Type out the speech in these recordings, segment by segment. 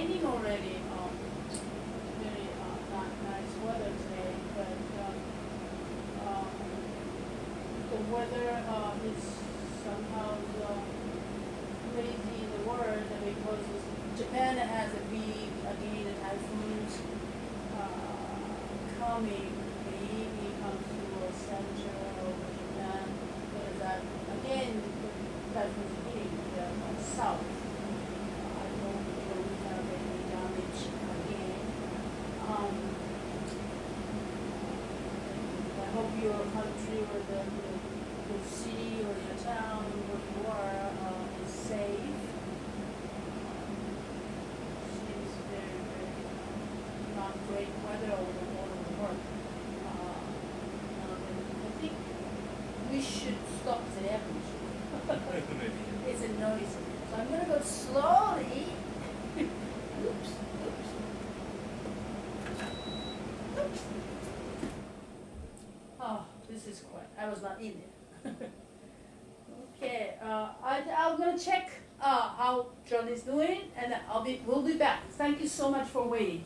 raining already. Very not nice weather today, but um, the weather is somehow crazy in the world because Japan has a big again typhoons coming. Maybe come to a center of Japan. There's that again. Typhoons hitting the south. I hope we don't have any damage again. Um, I hope your country or the city or your town where you are is safe. Seems very, very not great weather all over the world. I think we should stop the air conditioner. It's a noise. So I'm going to go slowly. Oops, oops, oops. Oh, this is quiet. I was not in there. Okay, I'm going to check how John is doing, and we'll be back. Thank you so much for waiting.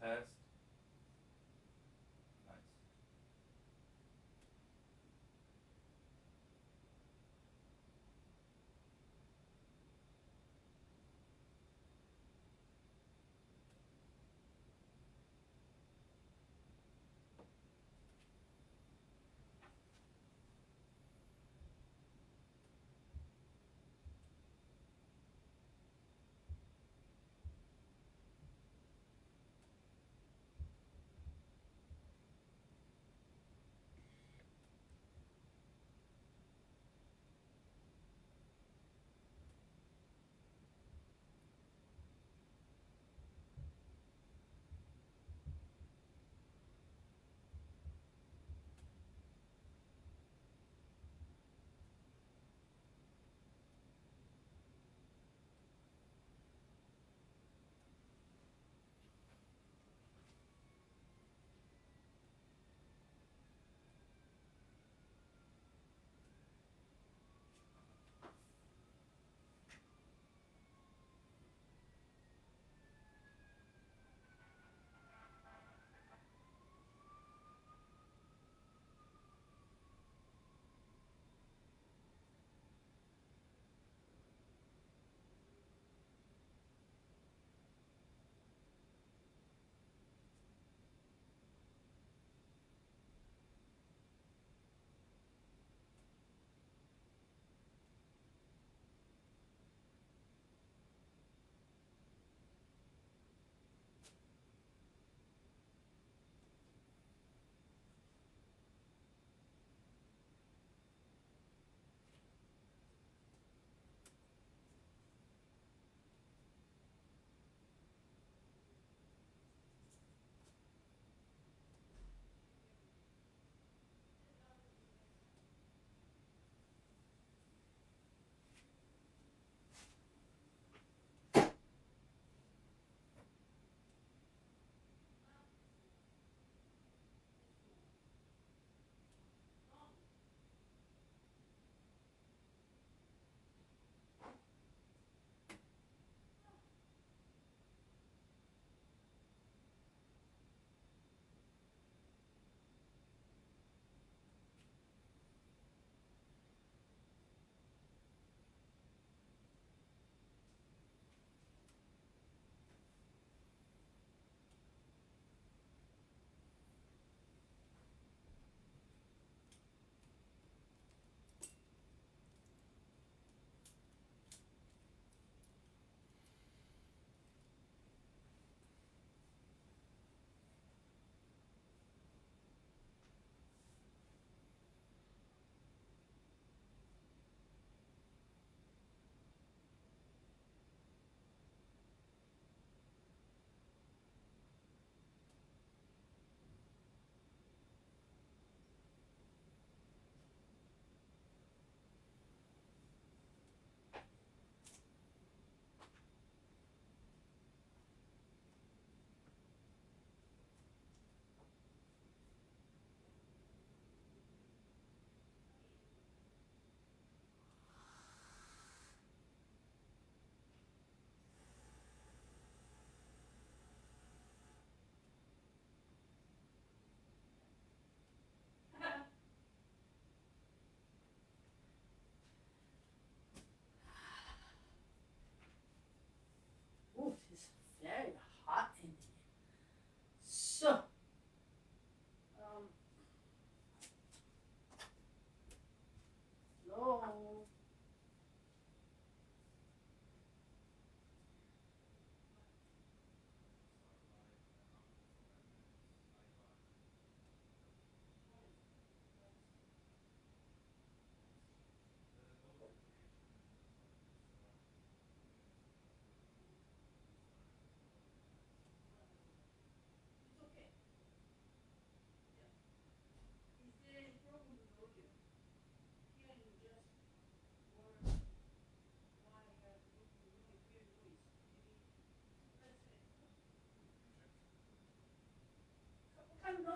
Test. Nice.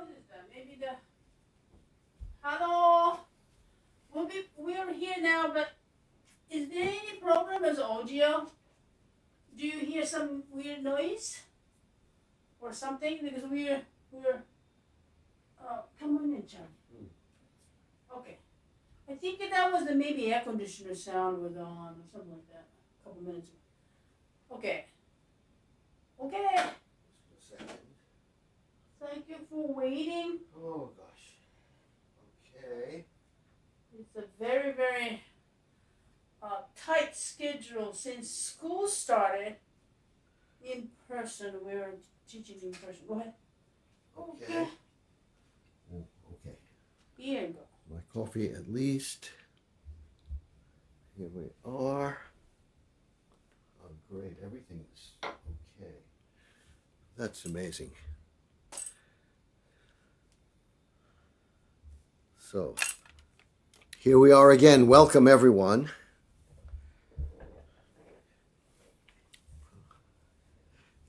What is that? Maybe the. Hello. We're here now, but is there any problem with audio? Do you hear some weird noise or something? Because we're. Come on in, John. Okay. I think that was the maybe air conditioner sound was on or something like that a couple minutes ago. Okay. Okay. Just a second. Thank you for waiting. Oh gosh. Okay. It's a very, very tight schedule since school started in person. We're teaching in person. Go ahead. Okay. Oh, okay. Here you go. My coffee at least. Here we are. Oh, great. Everything's okay. That's amazing. So, here we are again. Welcome, everyone.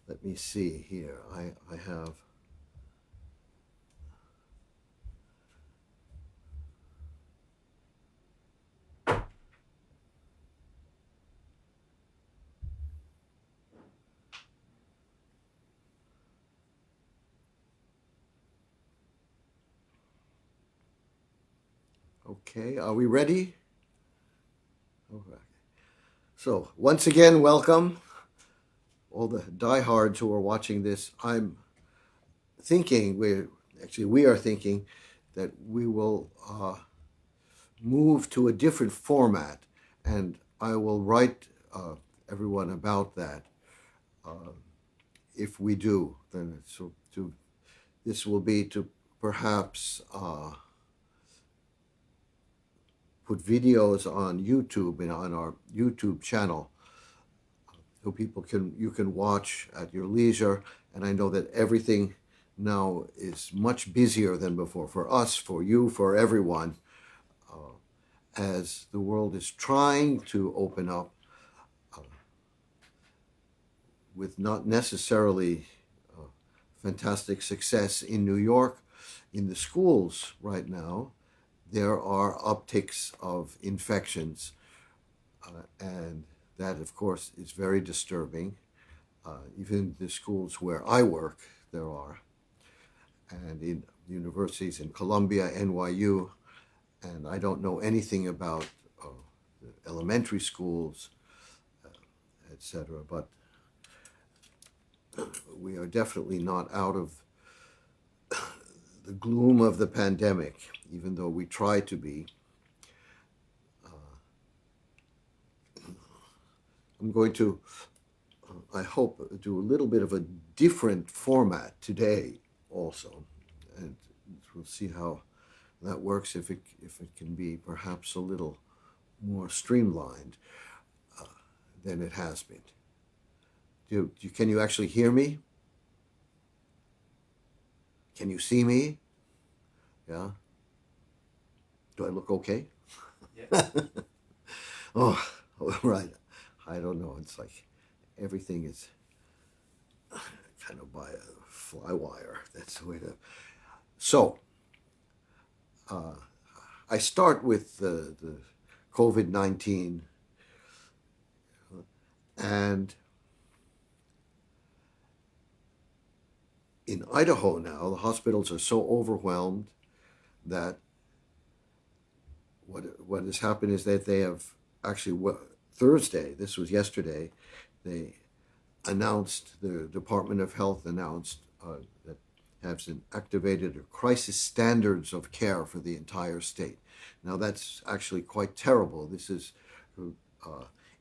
Let me see here. I have. Okay, are we ready? Okay. So, once again, welcome. All the diehards who are watching this. I'm thinking, we are thinking that we will move to a different format, and I will write everyone about that. If we do, then this will be to perhaps put videos on YouTube and on our YouTube channel, so you can watch at your leisure. And I know that everything now is much busier than before, for us, for you, for everyone, as the world is trying to open up with not necessarily fantastic success in New York. In the schools right now, there are upticks of infections, and that, of course, is very disturbing. Even the schools where I work, there are, and in universities in Columbia, NYU, and I don't know anything about the elementary schools, etc. But we are definitely not out of the gloom of the pandemic, even though we try to be. I'm going to, I hope, do a little bit of a different format today also, and we'll see how that works, if it can be perhaps a little more streamlined than it has been. Can you actually hear me? Can you see me? Yeah? Do I look okay? Yeah. Oh, right. I don't know. It's like everything is kind of by a fly wire. That's the way to. So, I start with the COVID-19, and in Idaho now, the hospitals are so overwhelmed that what has happened is that they have actually, Thursday, this was yesterday, they announced, the Department of Health announced that has activated a crisis standards of care for the entire state. Now that's actually quite terrible. This is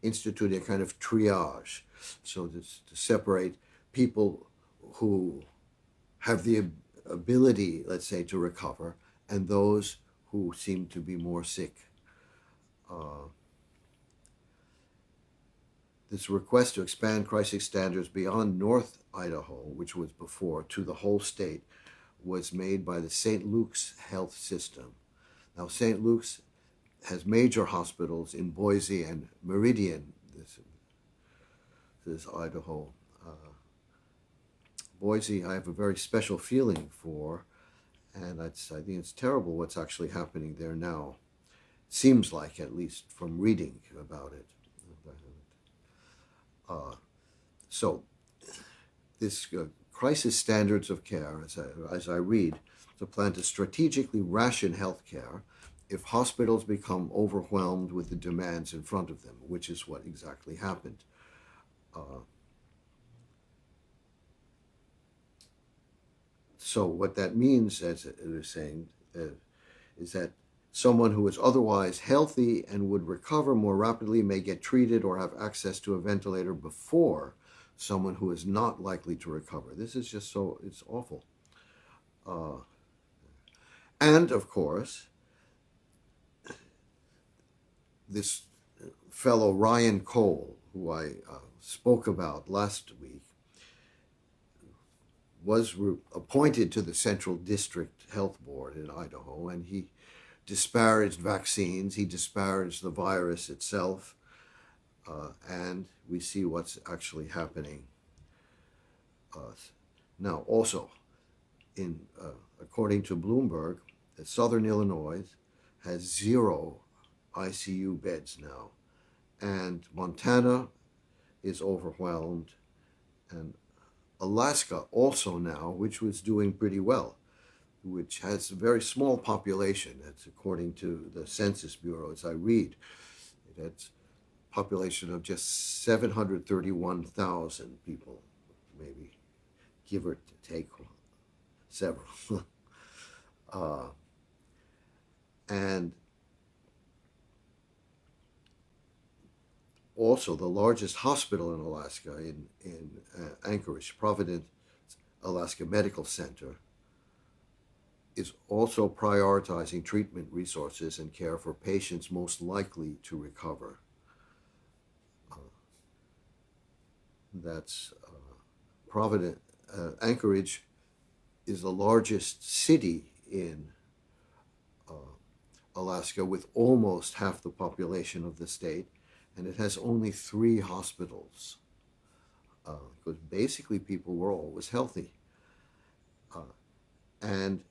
instituting a kind of triage, so to separate people who have the ability, let's say, to recover, and those who seem to be more sick. This request to expand crisis standards beyond North Idaho, which was before, to the whole state, was made by the St. Luke's Health System. Now, St. Luke's has major hospitals in Boise and Meridian. This is Idaho. Boise, I have a very special feeling for, And I think it's terrible what's actually happening there now. Seems like, at least from reading about it. Uh, so, this crisis standards of care, as I read, is a plan to strategically ration healthcare if hospitals become overwhelmed with the demands in front of them, which is what exactly happened. Uh, so, what that means, as it was saying, is that someone who is otherwise healthy and would recover more rapidly may get treated or have access to a ventilator before someone who is not likely to recover. This is just so, it's awful. Uh, and of course, this fellow Ryan Cole, who I spoke about last week, was appointed to the Central District Health Board in Idaho, and he disparaged vaccines, he disparaged the virus itself, and we see what's actually happening. Now, also, in according to Bloomberg, Southern Illinois has 0 ICU beds now, and Montana is overwhelmed, and Alaska also now, which was doing pretty well, which has a very small population. That's according to the Census Bureau, as I read. It has a population of just 731,000 people, maybe, give or take several. uh, and also the largest hospital in Alaska, in Anchorage, Providence, Alaska Medical Center, is also prioritizing treatment resources and care for patients most likely to recover. Uh, that's Providence. Anchorage is the largest city in uh, Alaska with almost half the population of the state, and it has only 3 hospitals because basically people were always healthy. And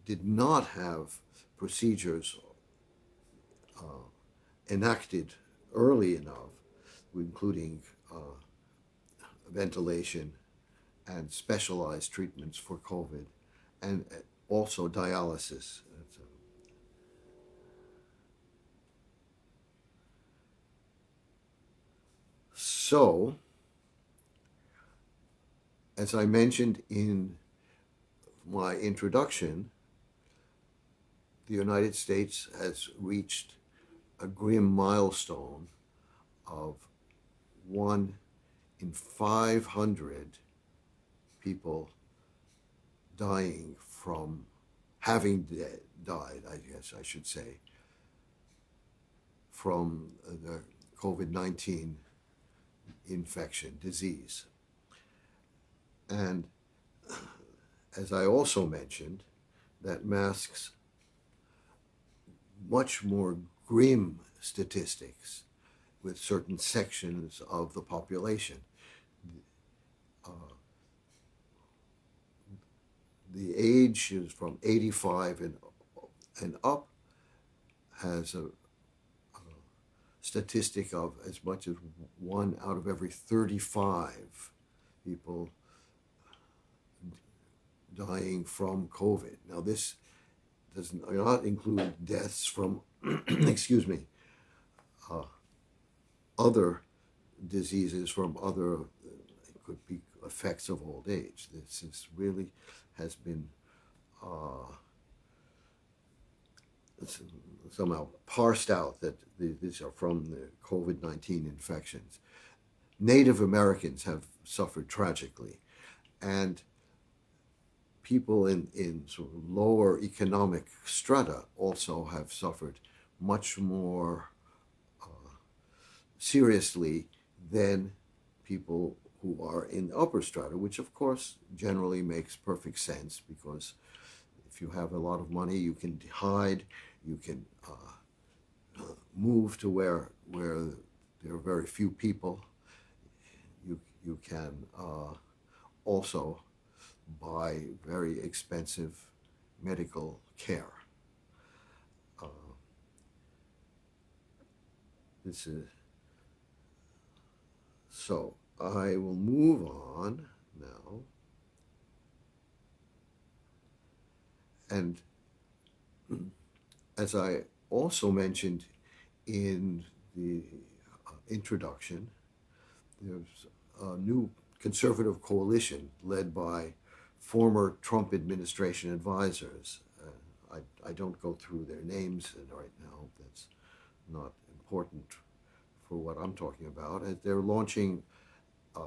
did not have procedures enacted early enough, including ventilation and specialized treatments for COVID, and also dialysis. So, as I mentioned in my introduction, the United States has reached a grim milestone of 1 in 500 people dying from having died, I guess I should say, from the COVID-19 infection disease. And as I also mentioned, that masks much more grim statistics with certain sections of the population. Uh, the age is from 85 and up has a statistic of as much as 1 out of every 35 people dying from COVID. Now, this does not include deaths from, excuse me, other diseases from other, it could be effects of old age. This is really has been somehow parsed out that these are from the COVID-19 infections. Native Americans have suffered tragically, and people in sort of lower economic strata also have suffered much more seriously than people who are in upper strata, which of course generally makes perfect sense because if you have a lot of money, you can hide, you can move to where there are very few people. You can also buy very expensive medical care. Uh, this is so. I will move on now, and as I also mentioned in the introduction, there's a new conservative coalition led by former Trump administration advisors. I don't go through their names right now. That's not important for what I'm talking about. They're launching a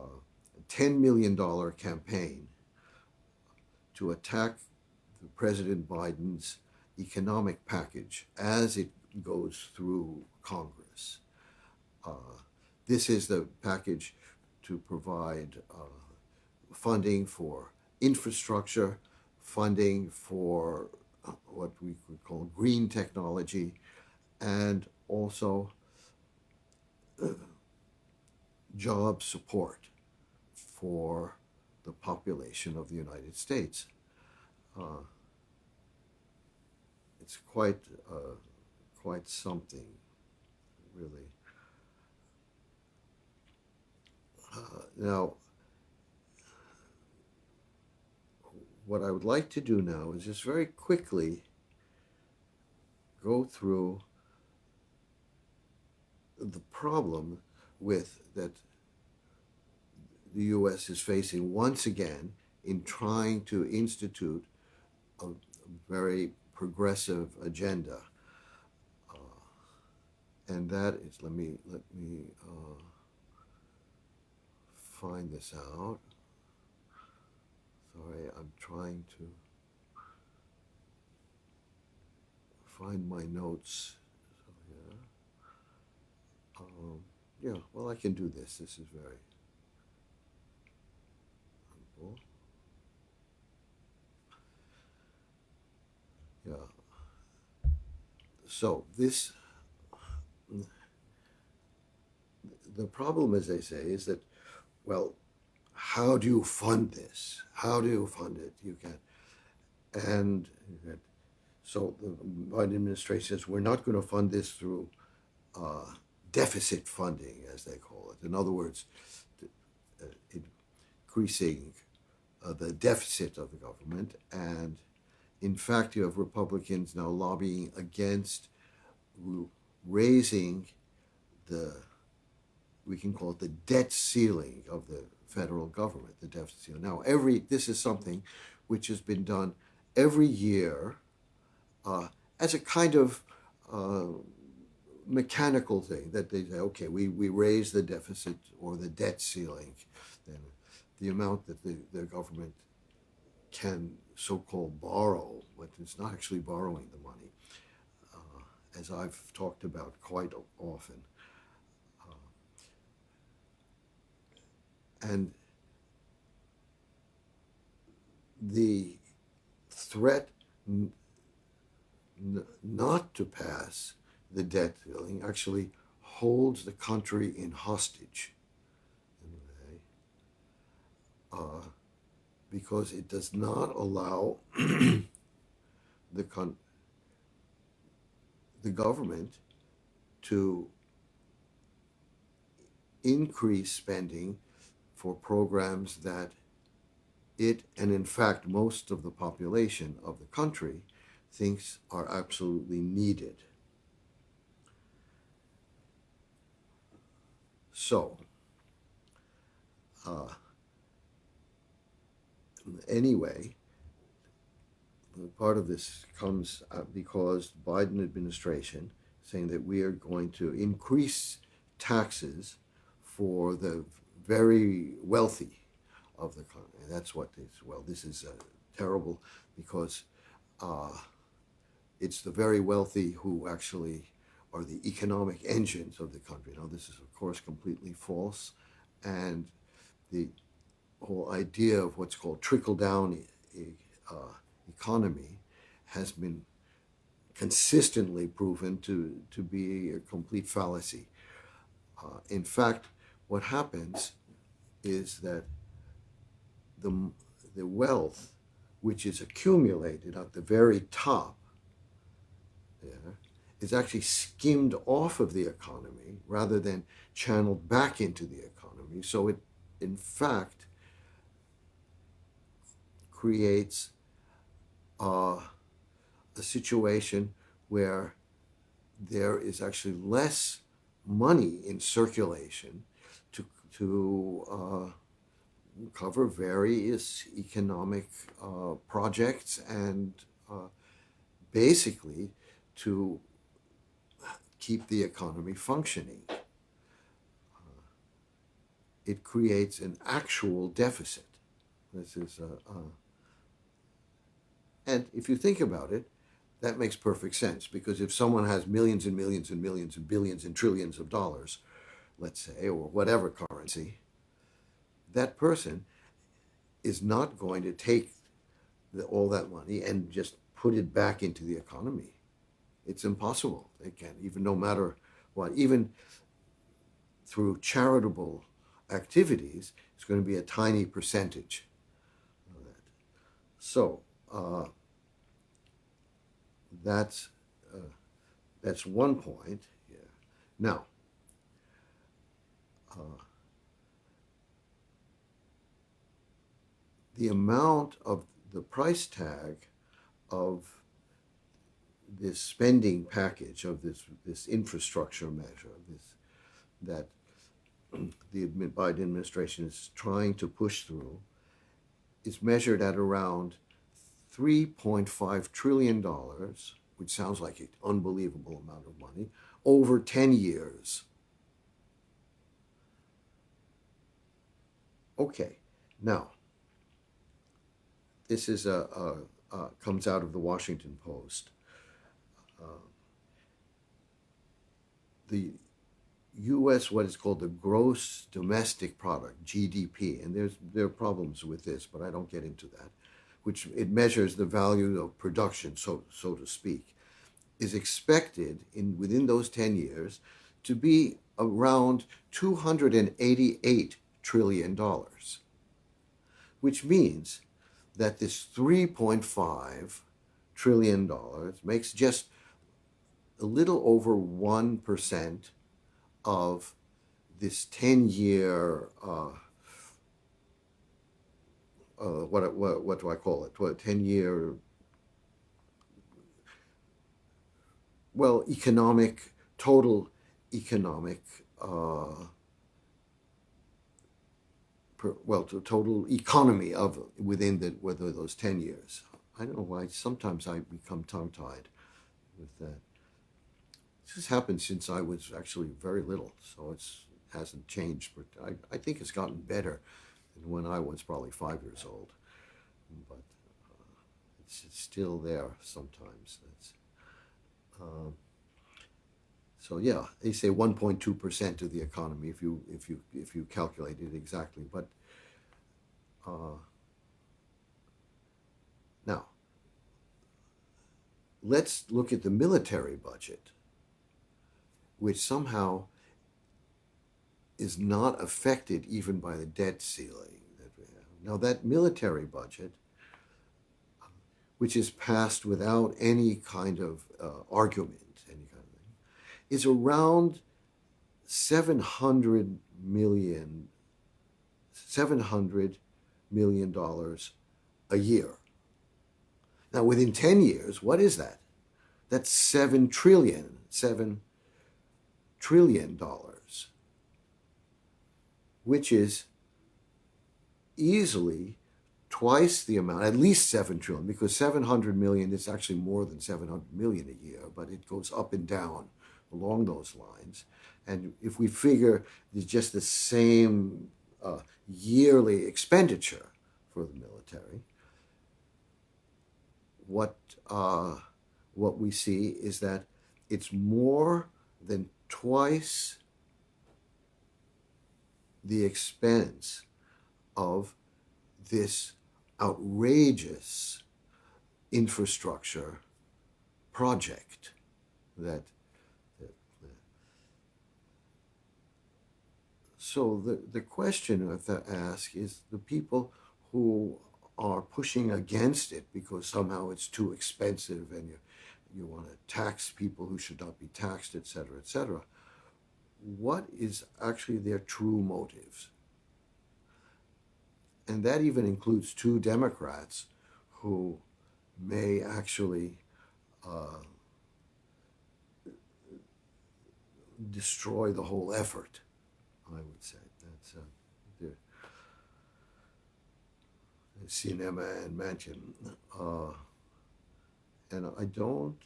$10 million campaign to attack President Biden's economic package as it goes through Congress. Uh, this is the package to provide funding for infrastructure, funding for what we could call green technology, and also job support for the population of the United States. Uh, it's quite something, really. Now, what I would like to do now is just very quickly go through the problem with that the U.S. is facing once again in trying to institute a very progressive agenda, and that is let me find this out. Sorry, I'm trying to find my notes. So, yeah, well, I can do this. This is very simple. Yeah. So the problem, as they say, is that, well, how do you fund this? How do you fund it? And so the Biden administration says we're not going to fund this through uh, deficit funding, as they call it. In other words, increasing the deficit of the government. And in fact, you have Republicans now lobbying against raising the, we can call it the debt ceiling of the federal government, the deficit ceiling. Now, this is something which has been done every year uh, as a kind of uh, mechanical thing that they say, okay, we raise the deficit or the debt ceiling, then the amount that the government can so-called borrow, but it's not actually borrowing the money, as I've talked about quite often. And the threat not to pass the debt ceiling actually holds the country in hostage in a way, because it does not allow the the government to increase spending for programs that it, and in fact most of the population of the country, thinks are absolutely needed. So, uh, anyway, part of this comes because the Biden administration saying that we are going to increase taxes for the very wealthy of the country. That's what this. Well, this is terrible because uh, it's the very wealthy who actually are the economic engines of the country. Now, this is of course completely false, and the whole idea of what's called trickle down uh, economy has been consistently proven to be a complete fallacy. In fact, what happens is that the the wealth which is accumulated at the very top there is actually skimmed off of the economy rather than channeled back into the economy. So it, in fact, creates a situation where there is actually less money in circulation to cover various economic projects and basically to keep the economy functioning. It creates an actual deficit. This is and if you think about it, that makes perfect sense, because if someone has millions and millions and millions and billions and trillions of dollars, let's say, or whatever currency, that person is not going to take all that money and just put it back into the economy. It's impossible. They can't, even no matter what, even through charitable activities, it's going to be a tiny percentage of that. So that's one point here. Now, the amount of the price tag of this spending package, of this infrastructure measure, that the Biden administration is trying to push through, is measured at around $3.5 trillion, which sounds like an unbelievable amount of money, over 10 years. Okay, now, this is comes out of the Washington Post. The U.S., what is called the gross domestic product, GDP, and there are problems with this, but I don't get into that, which it measures the value of production, so to speak, is expected within those 10 years to be around $288 trillion, which means that this $3.5 trillion makes just a little over 1% of this 10-year, what do I call it? 10-year, well, total economic, total economy of within those 10 years. I don't know why sometimes I become tongue-tied with that. This has happened since I was actually very little, so it hasn't changed, but I think it's gotten better than when I was probably 5 years old. But it's still there sometimes. So yeah, they say 1.2% of the economy if you calculate it exactly. But now let's look at the military budget, which somehow is not affected even by the debt ceiling that we have. Now, that military budget, which is passed without any kind of argument, any kind of thing, is around $700 million a year. Now, within 10 years, what is that? That's $7 trillion, which is easily twice the amount, at least 7 trillion, because 700 million is actually more than 700 million a year, but it goes up and down along those lines. And if we figure just the same yearly expenditure for the military, what we see is that it's more than twice the expense of this outrageous infrastructure project so the question I have to ask is, the people who are pushing against it because somehow it's too expensive and you want to tax people who should not be taxed, etc., etc. What is actually their true motives? And that even includes two Democrats who may actually uh, destroy the whole effort, I would say. That's the Cinema and Manchin. Uh, and I don't,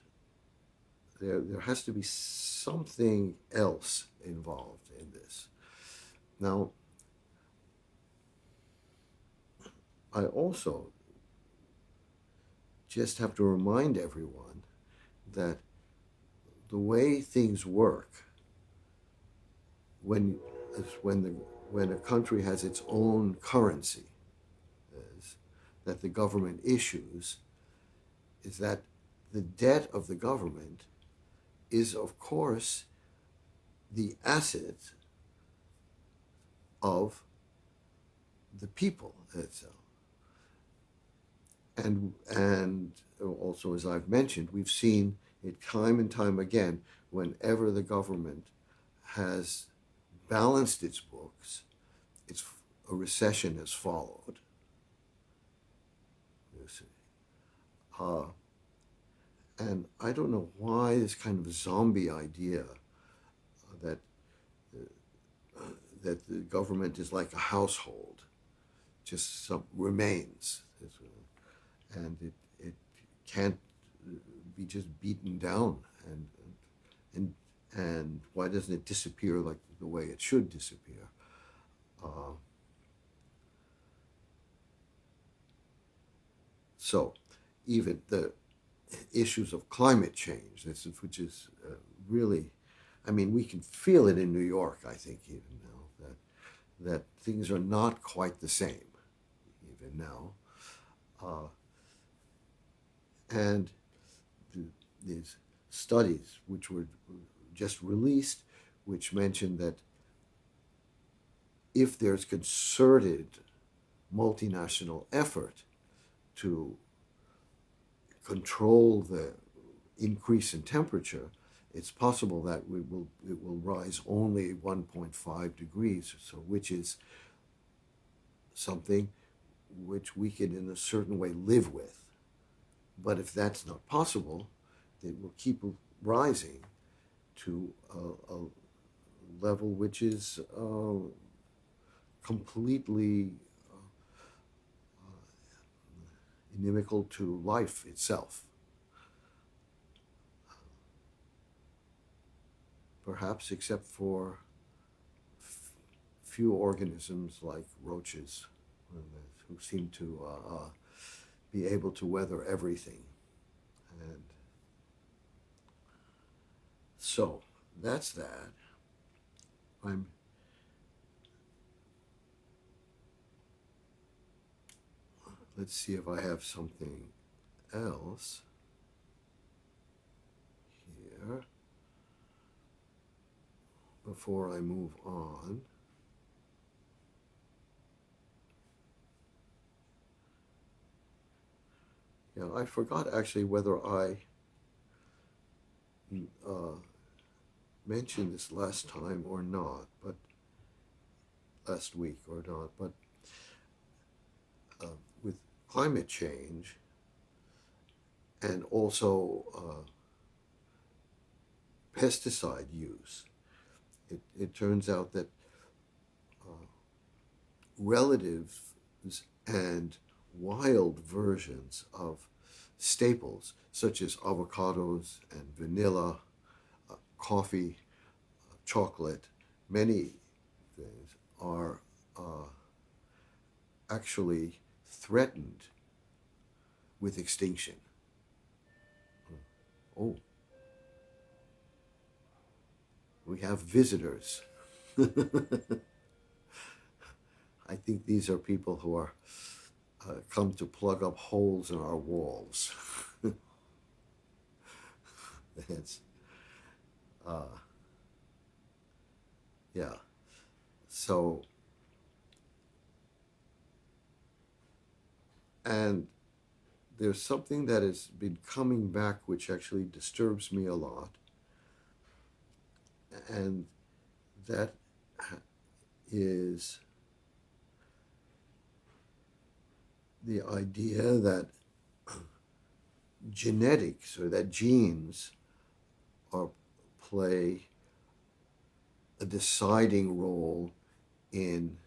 there has to be something else involved in this. Now, I also just have to remind everyone that the way things work when when the when a country has its own currency is, that the government issues is that the debt of the government is of course the asset of the people itself. And also, as I've mentioned, we've seen it time and time again. Whenever the government has balanced its books, it's a recession has followed. You see. Uh, and I don't know why this kind of zombie idea that that the government is like a household just remains, and it can't be just beaten down, and and why doesn't it disappear like the way it should disappear? Uh, so even the issues of climate change, which is really, I mean, we can feel it in New York, I think, even now, that things are not quite the same, even now. Uh, and these studies, which were just released, which mentioned that if there's concerted multinational effort to control the increase in temperature, it's possible that it will rise only 1.5 degrees, so which is something which we can in a certain way live with. But if that's not possible, it will keep rising to a level which is completely inimical to life itself. Perhaps except for few organisms like roaches, who seem to be able to weather everything. And so that's that. I'm Let's see if I have something else here before I move on. Yeah, I forgot actually whether I uh, mentioned this last time or not, but last week or not, but with climate change and also pesticide use, it turns out that relatives and wild versions of staples such as avocados and vanilla, coffee, chocolate, many things are actually threatened with extinction. Oh, we have visitors. I think these are people who are come to plug up holes in our walls. It's, yeah. So And there's something that has been coming back which actually disturbs me a lot, and that is the idea that genetics, or that genes, are play a deciding role in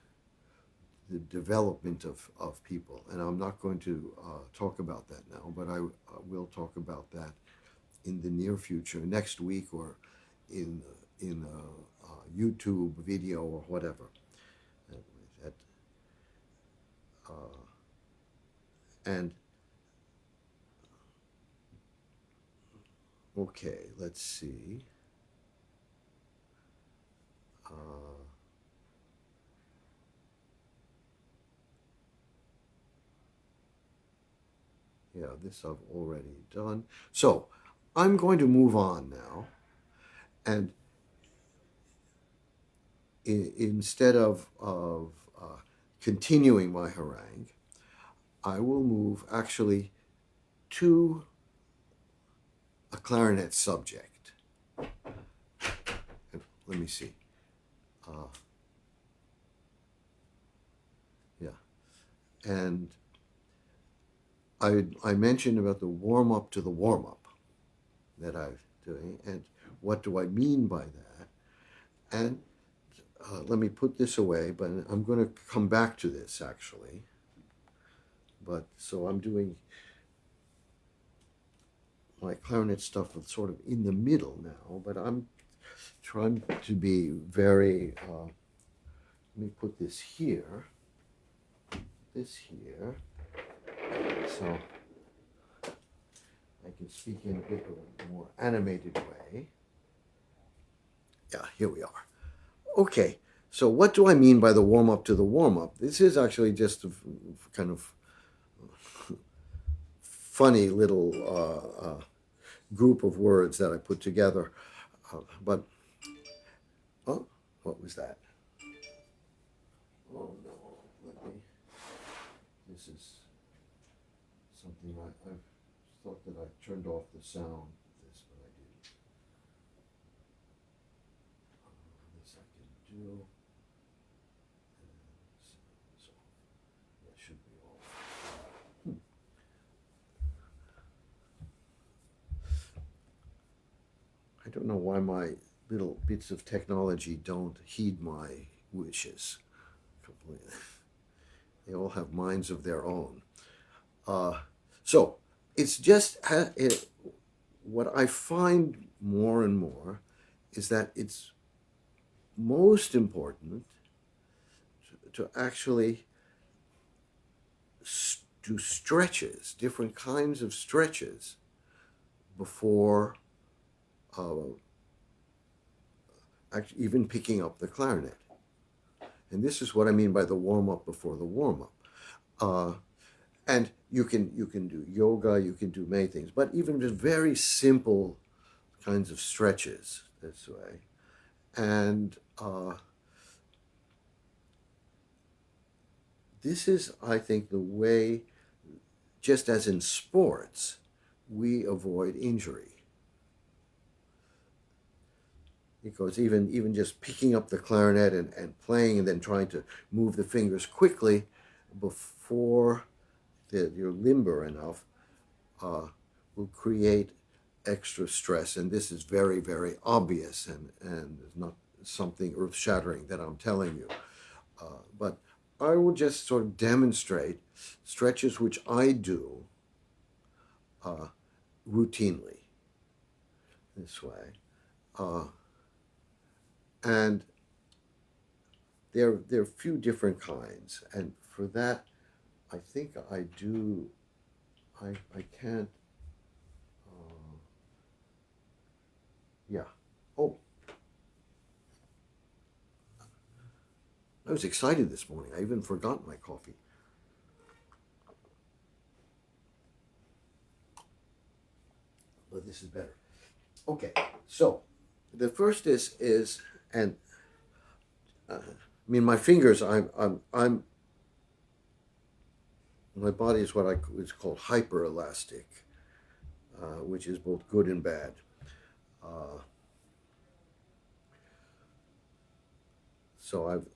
the development of people. And I'm not going to talk about that now, but I will talk about that in the near future, next week, or in a YouTube video or whatever. That, uh, and okay, let's see. Uh, yeah, this I've already done. So I'm going to move on now, and instead of continuing my harangue, I will move actually to a clarinet subject. Let me see. Uh, yeah, and I mentioned about the warm up to the warm up that I'm doing, and what do I mean by that? And let me put this away, but I'm going to come back to this actually. But so I'm doing my clarinet stuff sort of in the middle now, but I'm trying to be very. Let me put this here. This here. So I can speak in a bit of a more animated way. Yeah, here we are. Okay, so what do I mean by the warm up to the warm up? This is actually just a kind of funny little group of words that I put together. But, oh, what was that? Oh no, let me, this is something I thought that I turned off the sound of this, but I didn't. This I can do. So that should be all. I don't know why my little bits of technology don't heed my wishes completely. They all have minds of their own. So it's just what I find more and more is that it's most important to actually do stretches, different kinds of stretches, before even picking up the clarinet. And this is what I mean by the warm up before the warm up. And you can do yoga, you can do many things, but even just very simple kinds of stretches this way. And this is, I think, the way, just as in sports, we avoid injury. Because even just picking up the clarinet and playing and then trying to move the fingers quickly before you're limber enough will create extra stress. And this is very, very obvious and not something earth-shattering that I'm telling you. But I will just sort of demonstrate stretches which I do routinely this way. And there are a few different kinds. And for that, I think I can't, yeah. Oh, I was excited this morning. I even forgot my coffee. But this is better. Okay, so the first is and I mean my fingers. I'm my body is what it's called hyperelastic, which is both good and bad. Uh, so I've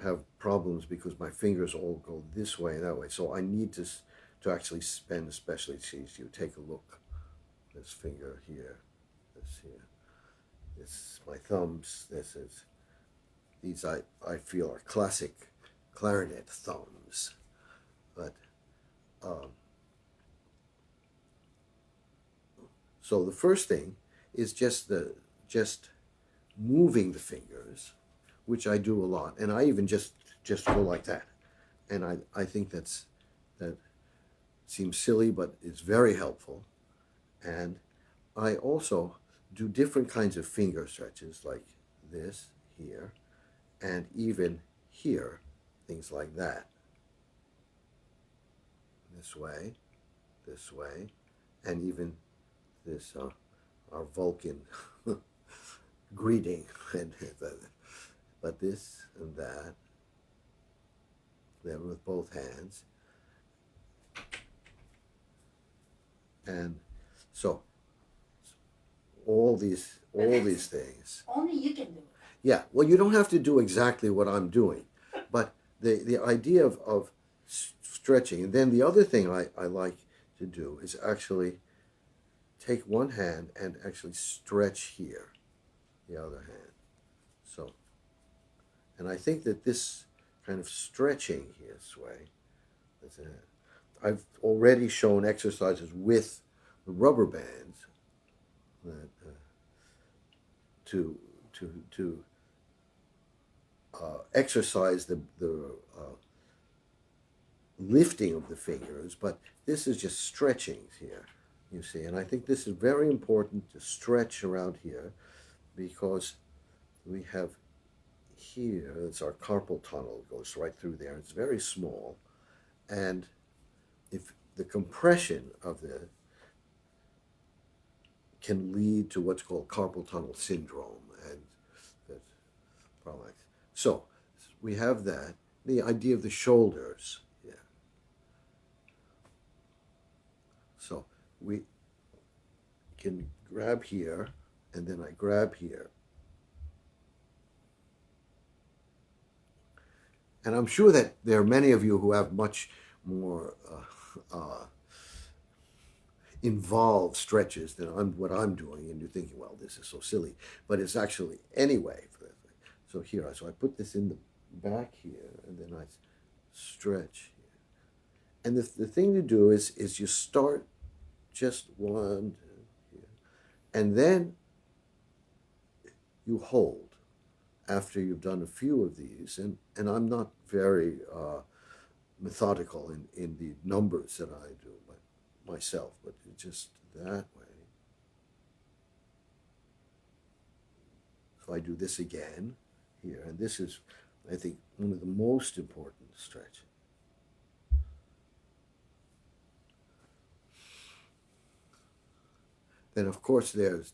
have problems because my fingers all go this way and that way. So I need to actually spend, especially see you take a look. This finger here, this here, this my thumbs. This is these I feel are classic clarinet thumbs, but um, so the first thing is just moving the fingers, which I do a lot, and I even just go like that, and I think that seems silly, but it's very helpful. And I also do different kinds of finger stretches, like this here, and even here, things like that. This way, and even this our Vulcan greeting, and but this and that, then with both hands, and so all these things. Only you can do it. Yeah, well, you don't have to do exactly what I'm doing, but the idea of stretching, and then the other thing I like to do is actually take one hand and actually stretch here, the other hand. So, and I think that this kind of stretching this way, I've already shown exercises with the rubber bands that, to to exercise the lifting of the fingers, but this is just stretching here, you see. And I think this is very important to stretch around here because we have here, it's our carpal tunnel, goes right through there. It's very small. And if the compression of the can lead to what's called carpal tunnel syndrome and that problem. So we have that. The idea of the shoulders. Yeah. So we can grab here and then I grab here. And I'm sure that there are many of you who have much more involved stretches than what I'm doing, and you're thinking, well, this is so silly, but it's actually anyway. So here, so I put this in the back here, and then I stretch here. And the thing to do is you start just one, here, and then you hold after you've done a few of these. And I'm not very methodical in the numbers that I do, but myself, but just that way. So I do this again here, and this is, I think, one of the most important stretches. Then of course there's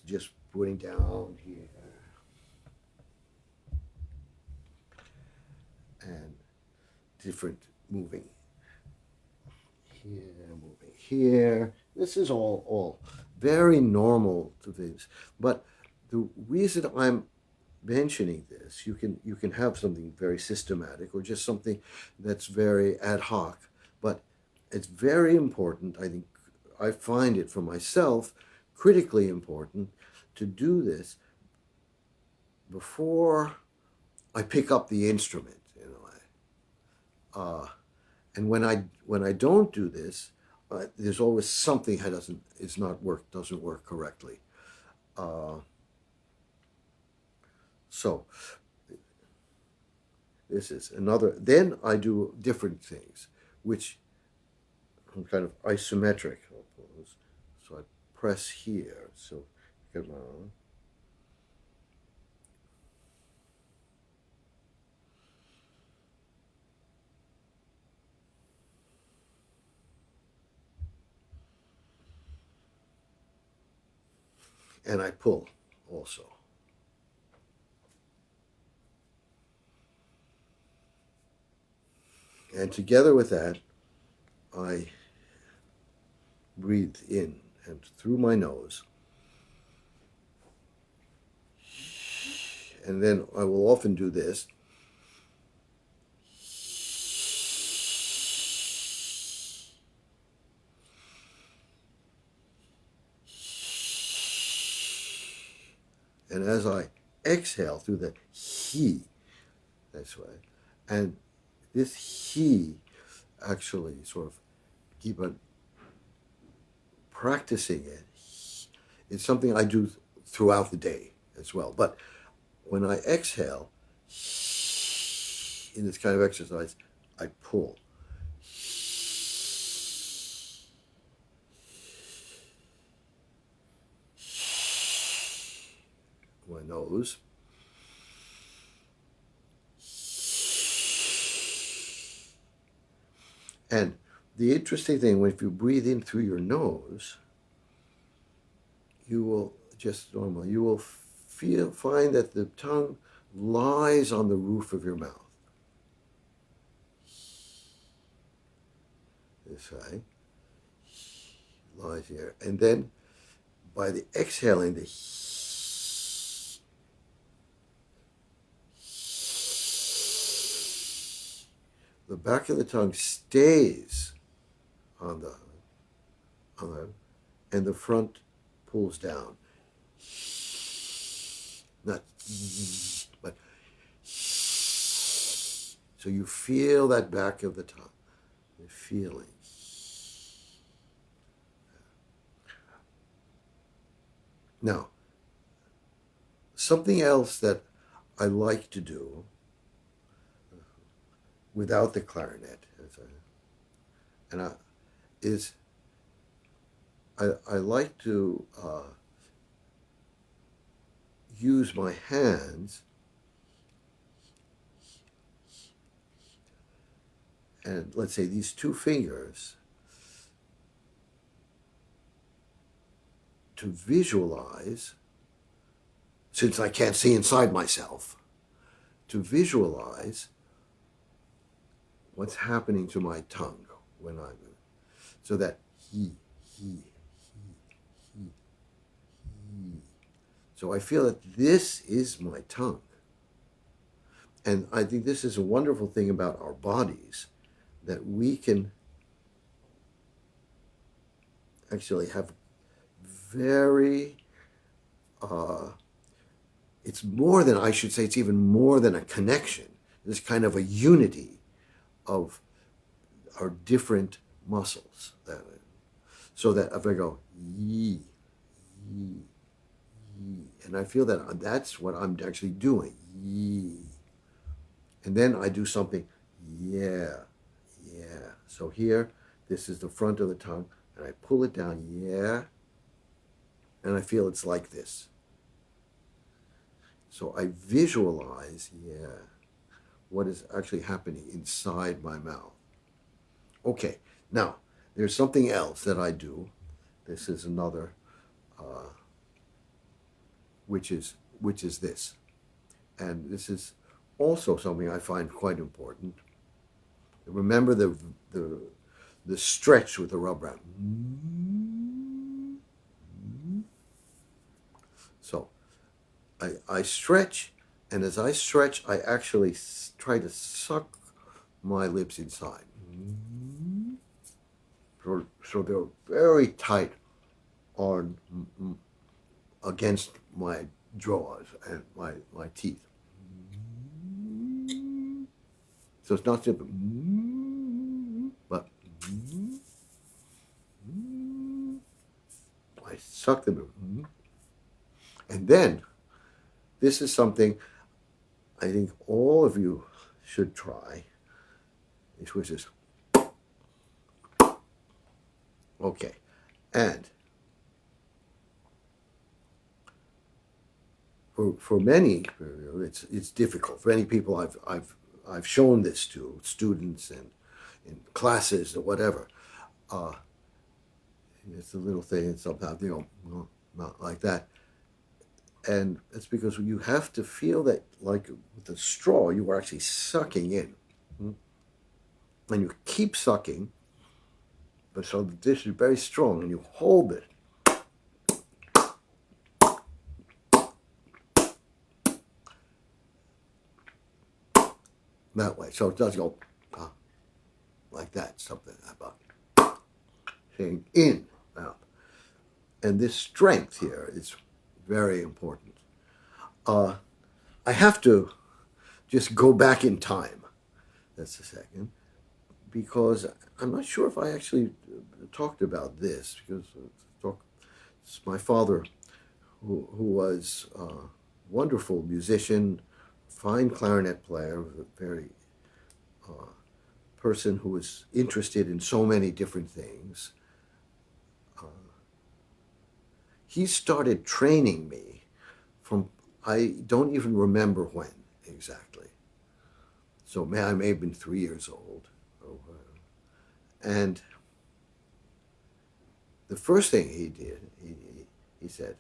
just putting down here and different moving here, moving here. This is all very normal to this. But the reason I'm mentioning this, you can have something very systematic or just something that's very ad hoc, but it's very important. I think I find it for myself critically important to do this before I pick up the instrument in a way. And when I don't do this, there's always something that doesn't work correctly. Uh, so this is another. Then I do different things, which I'm kind of isometric. So I press here. So come on. And I pull also. And together with that, I breathe in and through my nose. And then I will often do this. And as I exhale through the he, this way, and this he actually sort of keep on practicing it. It's something I do throughout the day as well. But when I exhale in this kind of exercise, I pull. My nose. And the interesting thing, if you breathe in through your nose, you will just normal. You will find that the tongue lies on the roof of your mouth. This way, lies here, and then by the exhaling, the back of the tongue stays on the and the front pulls down. Not but so you feel that back of the tongue, the feeling. Now, something else that I like to do without the clarinet is I like to use my hands and let's say these two fingers to visualize, since I can't see inside myself, to visualize what's happening to my tongue when I'm, so that he. So I feel that this is my tongue. And I think this is a wonderful thing about our bodies, that we can actually have very, it's more than, I should say, it's even more than a connection. There's kind of a unity of our different muscles. So that if I go, yee, yee, yee, and I feel that that's what I'm actually doing, yee. And then I do something, yeah, yeah. So here, this is the front of the tongue, and I pull it down, yeah, and I feel it's like this. So I visualize, yeah, what is actually happening inside my mouth. Okay, now there's something else that I do. This is another, which is this, and this is also something I find quite important. Remember the stretch with the rubber band. So I stretch, and as I stretch, I actually try to suck my lips inside. So they're very tight on against my jaws and my teeth. So it's not simple, but I suck them. And then, this is something I think all of you should try, which is, okay, and for many, it's difficult. For many people, I've shown this to students and in classes or whatever. It's a little thing, and sometimes not like that, and it's because you have to feel that, like with the straw, you are actually sucking in. and you keep sucking, but so the dish is very strong, and you hold it. That way. So it does go like that, something about saying in, out. And this strength here is very important. I have to just go back in time. That's a second. Because I'm not sure if I actually talked about this, because it's my father, who was a wonderful musician, fine clarinet player, very person who was interested in so many different things. He started training me from, I don't even remember when exactly. So I may have been 3 years old. And the first thing he did, he said,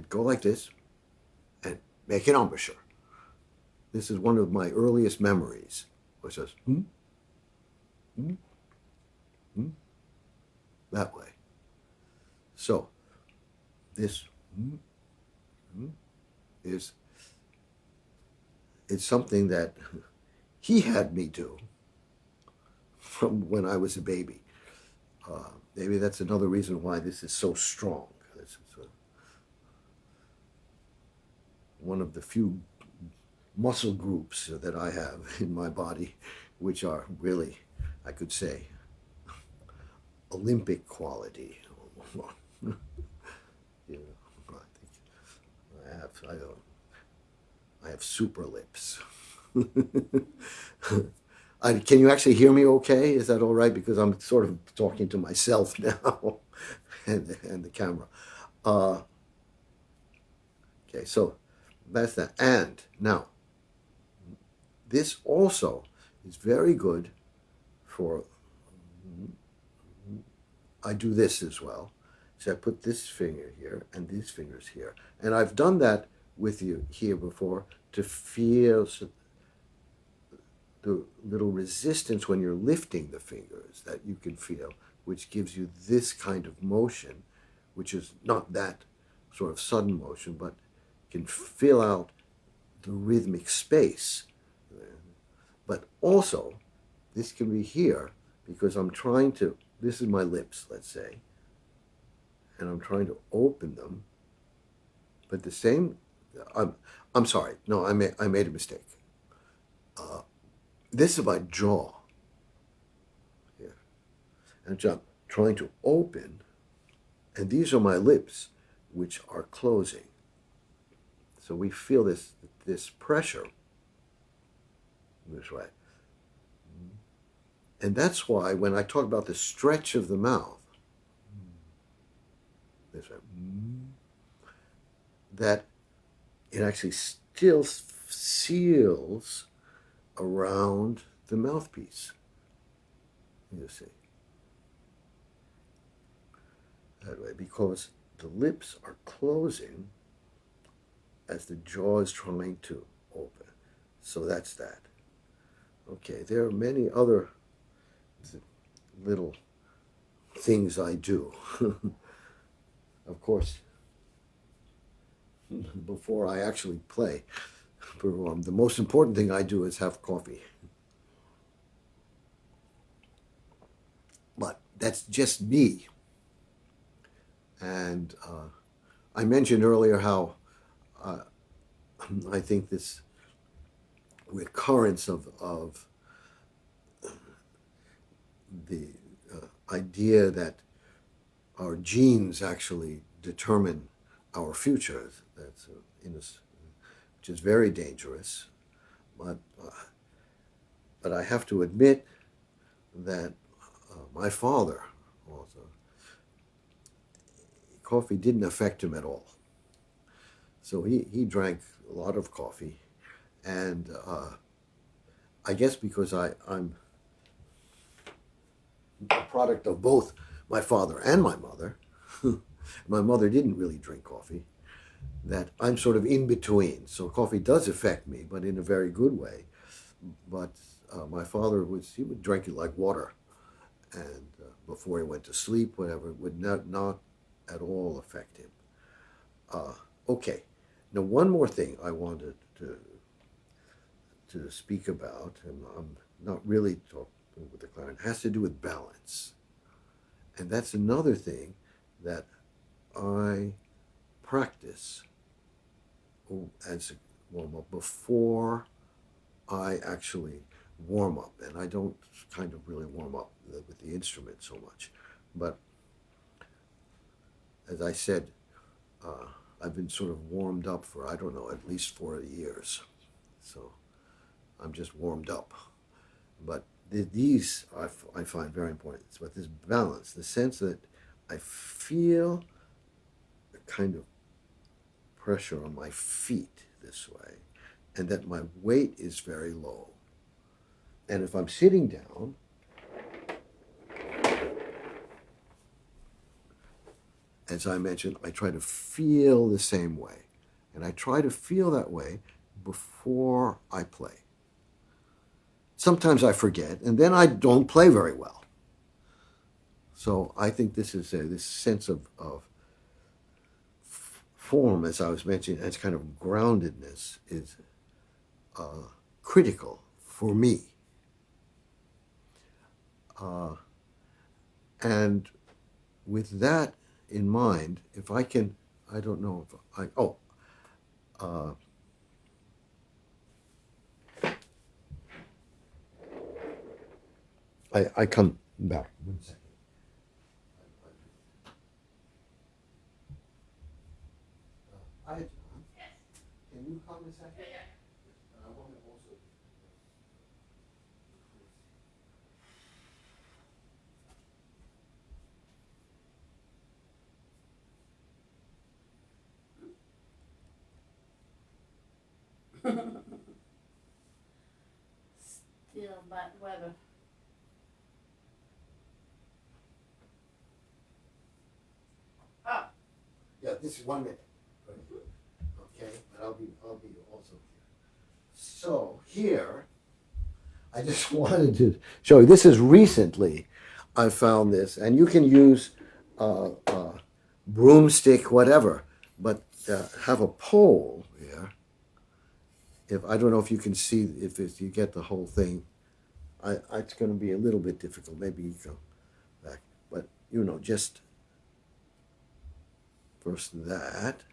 go like this and make an embouchure. This is one of my earliest memories, which was that way. So this is it's something that he had me do from when I was a baby. Maybe that's another reason why this is so strong. This is one of the few muscle groups that I have in my body, which are really, I could say, Olympic quality. You know, I have super lips. Can you actually hear me okay? Is that all right? Because I'm sort of talking to myself now and the camera. Okay, so that's that. And now, this also is very good for, I do this as well. So I put this finger here and these fingers here. And I've done that with you here before to feel the little resistance when you're lifting the fingers that you can feel, which gives you this kind of motion, which is not that sort of sudden motion, but can fill out the rhythmic space. But also, this can be here because I'm trying to, this is my lips, let's say, and I'm trying to open them, but the same, I'm sorry, no, I made a mistake. This is my jaw here, and I'm trying to open, and these are my lips, which are closing. So we feel this pressure this way. And that's why when I talk about the stretch of the mouth, this way, that it actually still seals around the mouthpiece. You see. That way, because the lips are closing as the jaw is trying to open. So that's that. Okay, there are many other little things I do. Of course, before I actually play, the most important thing I do is have coffee. But that's just me. And I mentioned earlier how I think this recurrence of the idea that our genes actually determine our futures. That's which is very dangerous. But I have to admit that my father also, coffee didn't affect him at all. So he drank a lot of coffee, and I guess because I'm a product of both my father and my mother. My mother didn't really drink coffee, that I'm sort of in between. So coffee does affect me, but in a very good way. but my father he would drink it like water, and before he went to sleep, whatever, it would not at all affect him. Uh, okay, now one more thing I wanted to speak about, and I'm not really talking with the client, has to do with balance, and that's another thing that I practice as a warm up before I actually warm up, and I don't kind of really warm up with the instrument so much. But as I said, uh, I've been sort of warmed up for, I don't know, at least 40 years. So I'm just warmed up. But these I find very important. But this balance, the sense that I feel a kind of pressure on my feet this way, and that my weight is very low. And if I'm sitting down, as I mentioned, I try to feel the same way. And I try to feel that way before I play. Sometimes I forget, and then I don't play very well. So I think this is this sense of form, as I was mentioning, as kind of groundedness is critical for me. And with that in mind, if I can, I don't know if uh, I come back. 1 second. Hi, John. Can you come a second? I want to also. Still bad weather. Oh. Yeah, this is 1 minute. Okay, but I'll be also here. So here, I just wanted to show you. This is recently, I found this, and you can use broomstick, whatever, but have a pole here. If I don't know if you can see if you get the whole thing, it's going to be a little bit difficult. Maybe you go back, but just first that,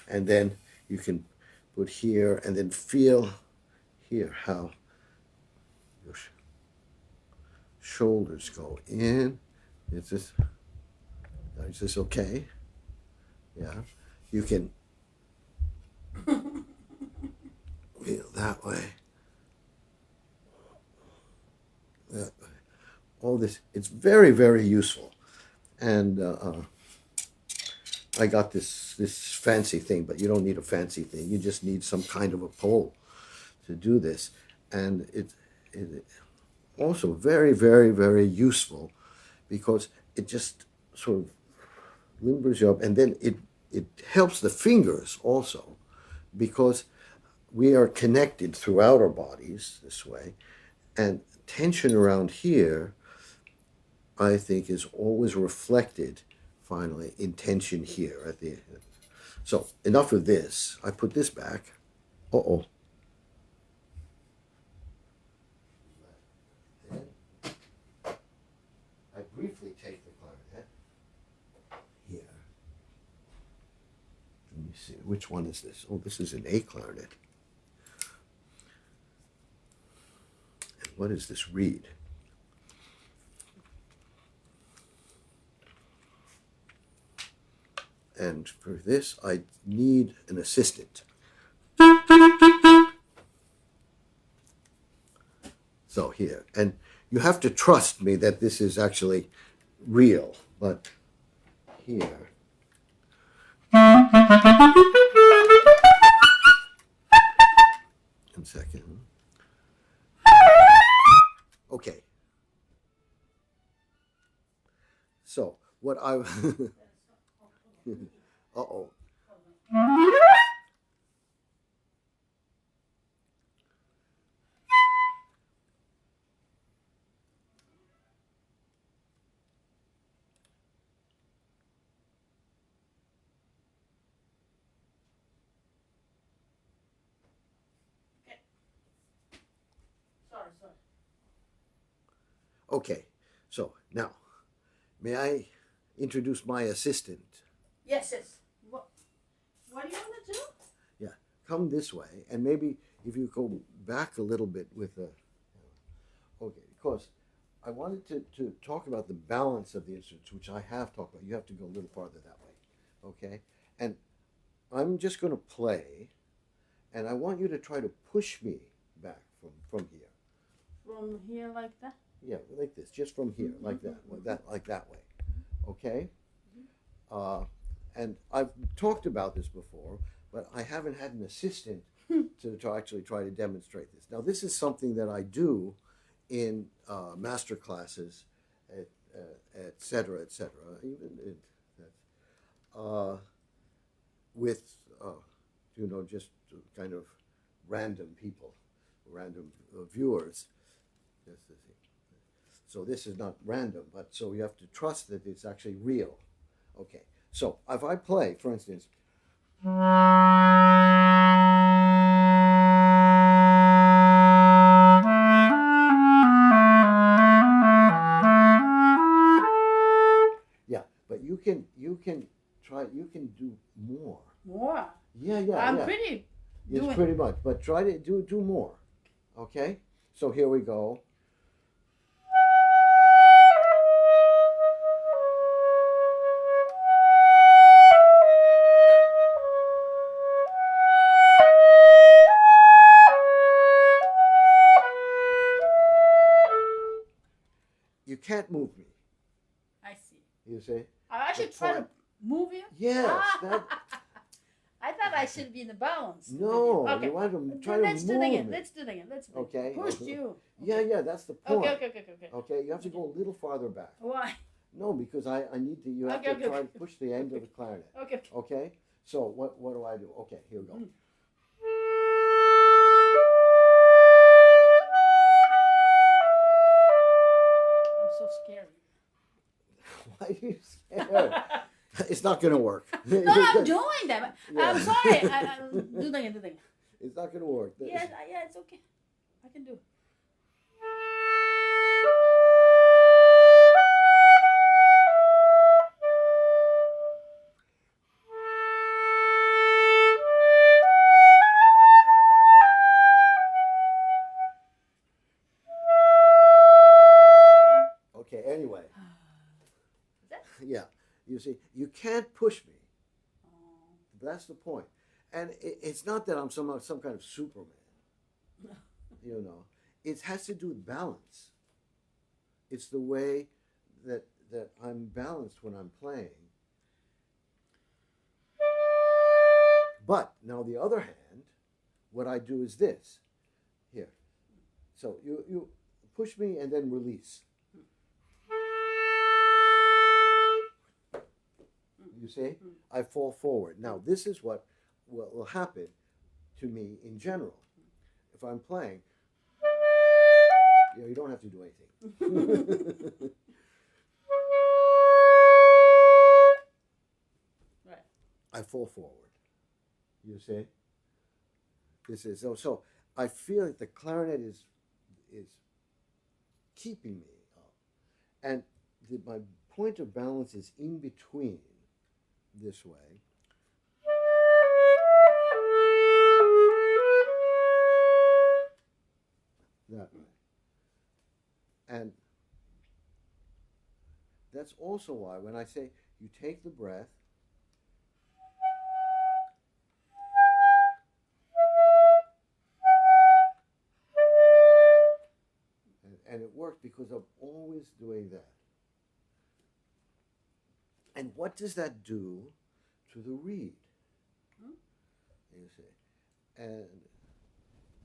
and then you can put here, and then feel here how your shoulders go in. Is this okay? Yeah. You can feel that way. That way. All this, it's very, very useful. And I got this fancy thing, but you don't need a fancy thing. You just need some kind of a pole to do this. And it also very, very, very useful because it just sort of limbers you up, and then it helps the fingers also because we are connected throughout our bodies this way, and tension around here, I think, is always reflected finally in tension here at the end. So enough of this. I put this back. Uh-oh. I briefly take the clarinet here. Let me see. Which one is this? Oh, this is an A clarinet. And what is this reed? And for this, I need an assistant. So here, and you have to trust me that this is actually real, but here. 1 second. Okay. So what I uh-oh. Okay, so now, may I introduce my assistant? Yes, yes. What do you want to do? Yeah, come this way, and maybe if you go back a little bit with the. Okay, because I wanted to talk about the balance of the instruments, which I have talked about. You have to go a little farther that way, okay? And I'm just going to play, and I want you to try to push me back from here. From here like that? Yeah, like this, just from here, like that way, okay? Uh, and I've talked about this before, but I haven't had an assistant to actually try to demonstrate this. Now, this is something that I do in master classes, et cetera, et cetera, even uh, with, just kind of random people, random viewers. So this is not random, but so you have to trust that it's actually real. Okay, so if I play, for instance, yeah, but you can try, you can do more. More. Yeah. I'm pretty. Yes, pretty much, but try to do more. Okay, so here we go. You can't move me. I see. You see? I should try to move you? Yes. I thought I should be in the balance. No, okay. you want to try Let's to do move it again. me. Let's do it again. Let's do it Okay. again. Pushed you. Yeah, that's the point. Okay. Okay, you have to go a little farther back. Why? No, because I need to. You have to try to push the end of the clarinet. Okay. Okay. So what do I do? Okay, here we go. I'm so scared. Why are you scared? It's not going to work. No, I'm doing that. Yeah. I'm sorry. Do that again. It's not going to work. Yeah, it's okay. I can do. Okay, anyway. Yeah, you see, you can't push me. That's the point. And it's not that I'm some kind of Superman. It has to do with balance. It's the way that I'm balanced when I'm playing. But now the other hand, what I do is this. Here. So you push me and then release. You see? I fall forward. Now this is what will happen to me in general. If I'm playing, you don't have to do anything. Right. I fall forward. You see? This is so I feel that the clarinet is keeping me up. And my point of balance is in between this way. That way. And that's also why when I say you take the breath, and it works because I'm always doing that. And what does that do to the reed? You see, and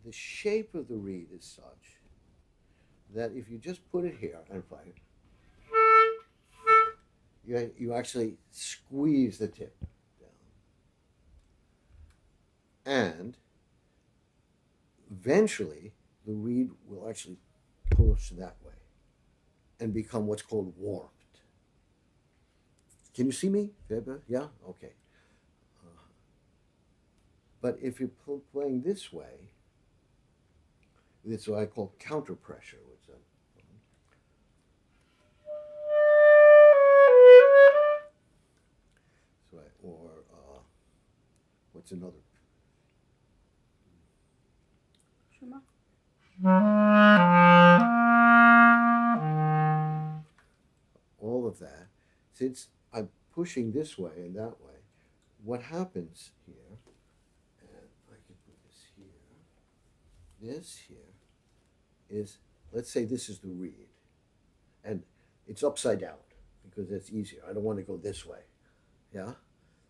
the shape of the reed is such that if you just put it here and play, you actually squeeze the tip down, and eventually the reed will actually push that way and become what's called warped. Can you see me? Yeah? Okay. But if you're playing this way, it's what I call counter pressure. What's another? Shuma? All of that. Since I'm pushing this way and that way, what happens here, and I can put this here is, let's say this is the reed, and it's upside down because that's easier. I don't want to go this way, yeah?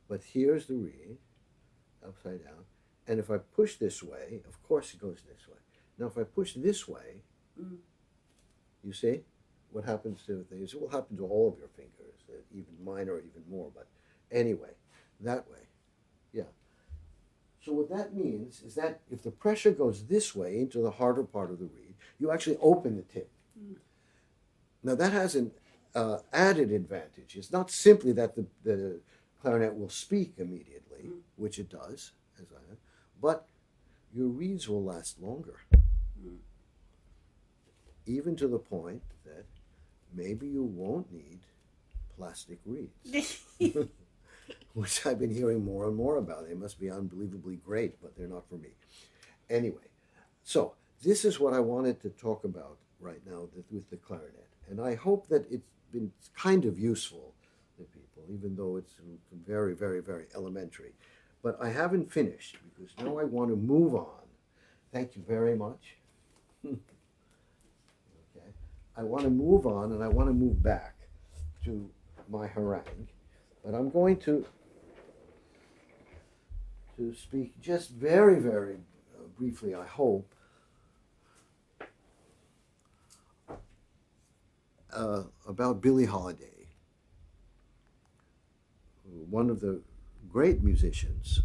But here's the reed, upside down, and if I push this way, of course it goes this way. Now if I push this way, you see what happens to things? It will happen to all of your fingers, even mine or even more, but anyway, that way, yeah. So what that means is that if the pressure goes this way into the harder part of the reed, you actually open the tip. Now that has an added advantage. It's not simply that the clarinet will speak immediately, which it does, but your reeds will last longer. Even to the point that maybe you won't need plastic reeds. Which I've been hearing more and more about. They must be unbelievably great, but they're not for me. Anyway, so this is what I wanted to talk about right now with the clarinet. And I hope that it's been kind of useful to people, even though it's very, very, very elementary. But I haven't finished because now I want to move on. Thank you very much. Okay. I want to move on, and I want to move back to my harangue. But I'm going to speak just very, very briefly, I hope, about Billie Holiday, one of the great musicians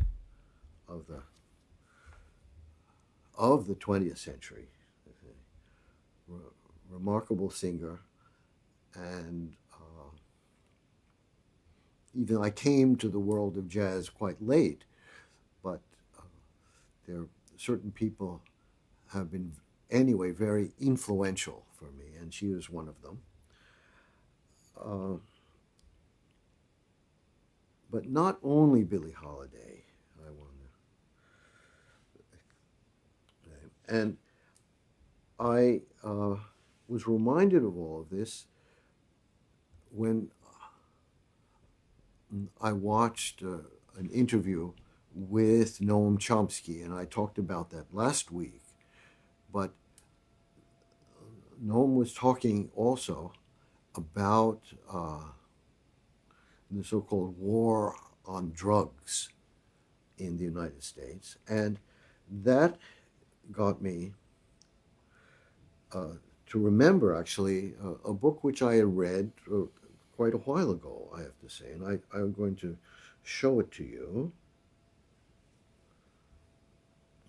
of the 20th century, remarkable singer, and even I came to the world of jazz quite late, but there are certain people have been anyway very influential for me, and she was one of them. But not only Billie Holiday, I wonder. And I was reminded of all of this when I watched an interview with Noam Chomsky, and I talked about that last week. But Noam was talking also about the so-called war on drugs in the United States, and that got me to remember actually a book which I had read quite a while ago, I have to say, and I'm going to show it to you.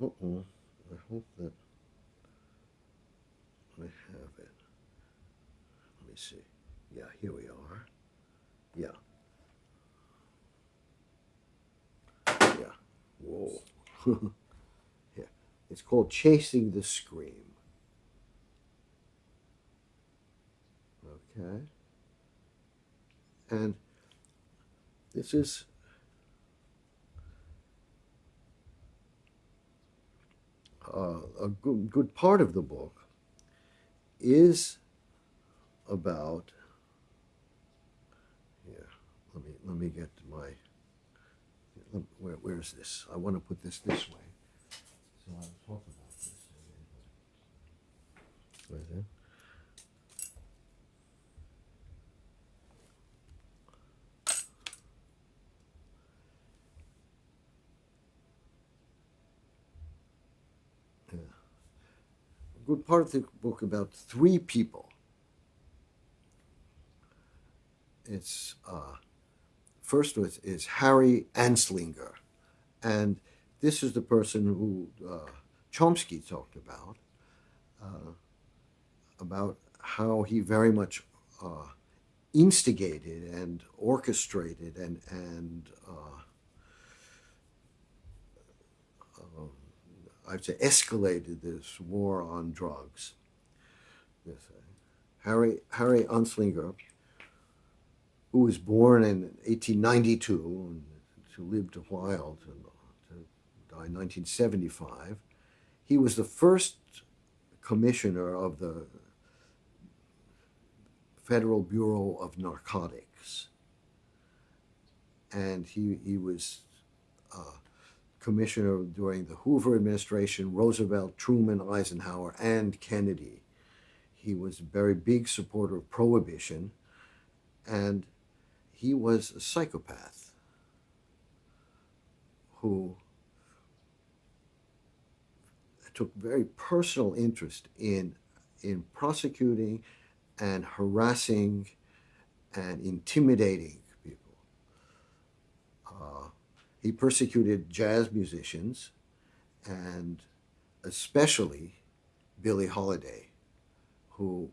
I hope that I have it. Let me see. Yeah, here we are. Yeah. Yeah. Whoa. Yeah. It's called Chasing the Scream. Okay. And this is a good part of the book is about, here, let me get to my, where's this? I want to put this way. So I'll talk about this. Right there. Yeah. A good part of the book about three people. It's first is Harry Anslinger, and this is the person who Chomsky talked about how he very much instigated and orchestrated and I'd say escalated this war on drugs. Yes, Harry Anslinger, who was born in 1892 and who lived a while to died in 1975. He was the first commissioner of the Federal Bureau of Narcotics, and he was commissioner during the Hoover administration, Roosevelt, Truman, Eisenhower, and Kennedy. He was a very big supporter of prohibition, and he was a psychopath who took very personal interest in prosecuting and harassing and intimidating people. He persecuted jazz musicians and especially Billie Holiday, who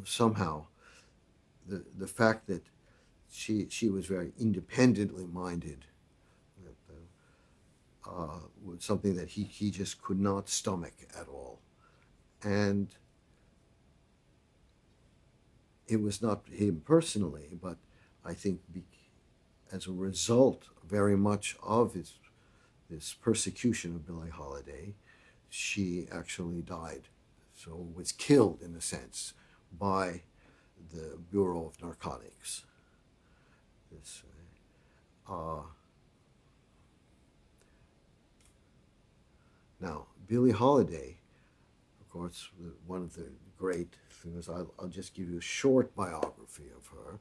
somehow the fact that she was very independently minded was something that he just could not stomach at all. And it was not him personally, but I think as a result very much of this persecution of Billie Holiday, she actually died. So was killed, in a sense, by the Bureau of Narcotics. This, now, Billie Holiday, of course, one of the great things, I'll just give you a short biography of her.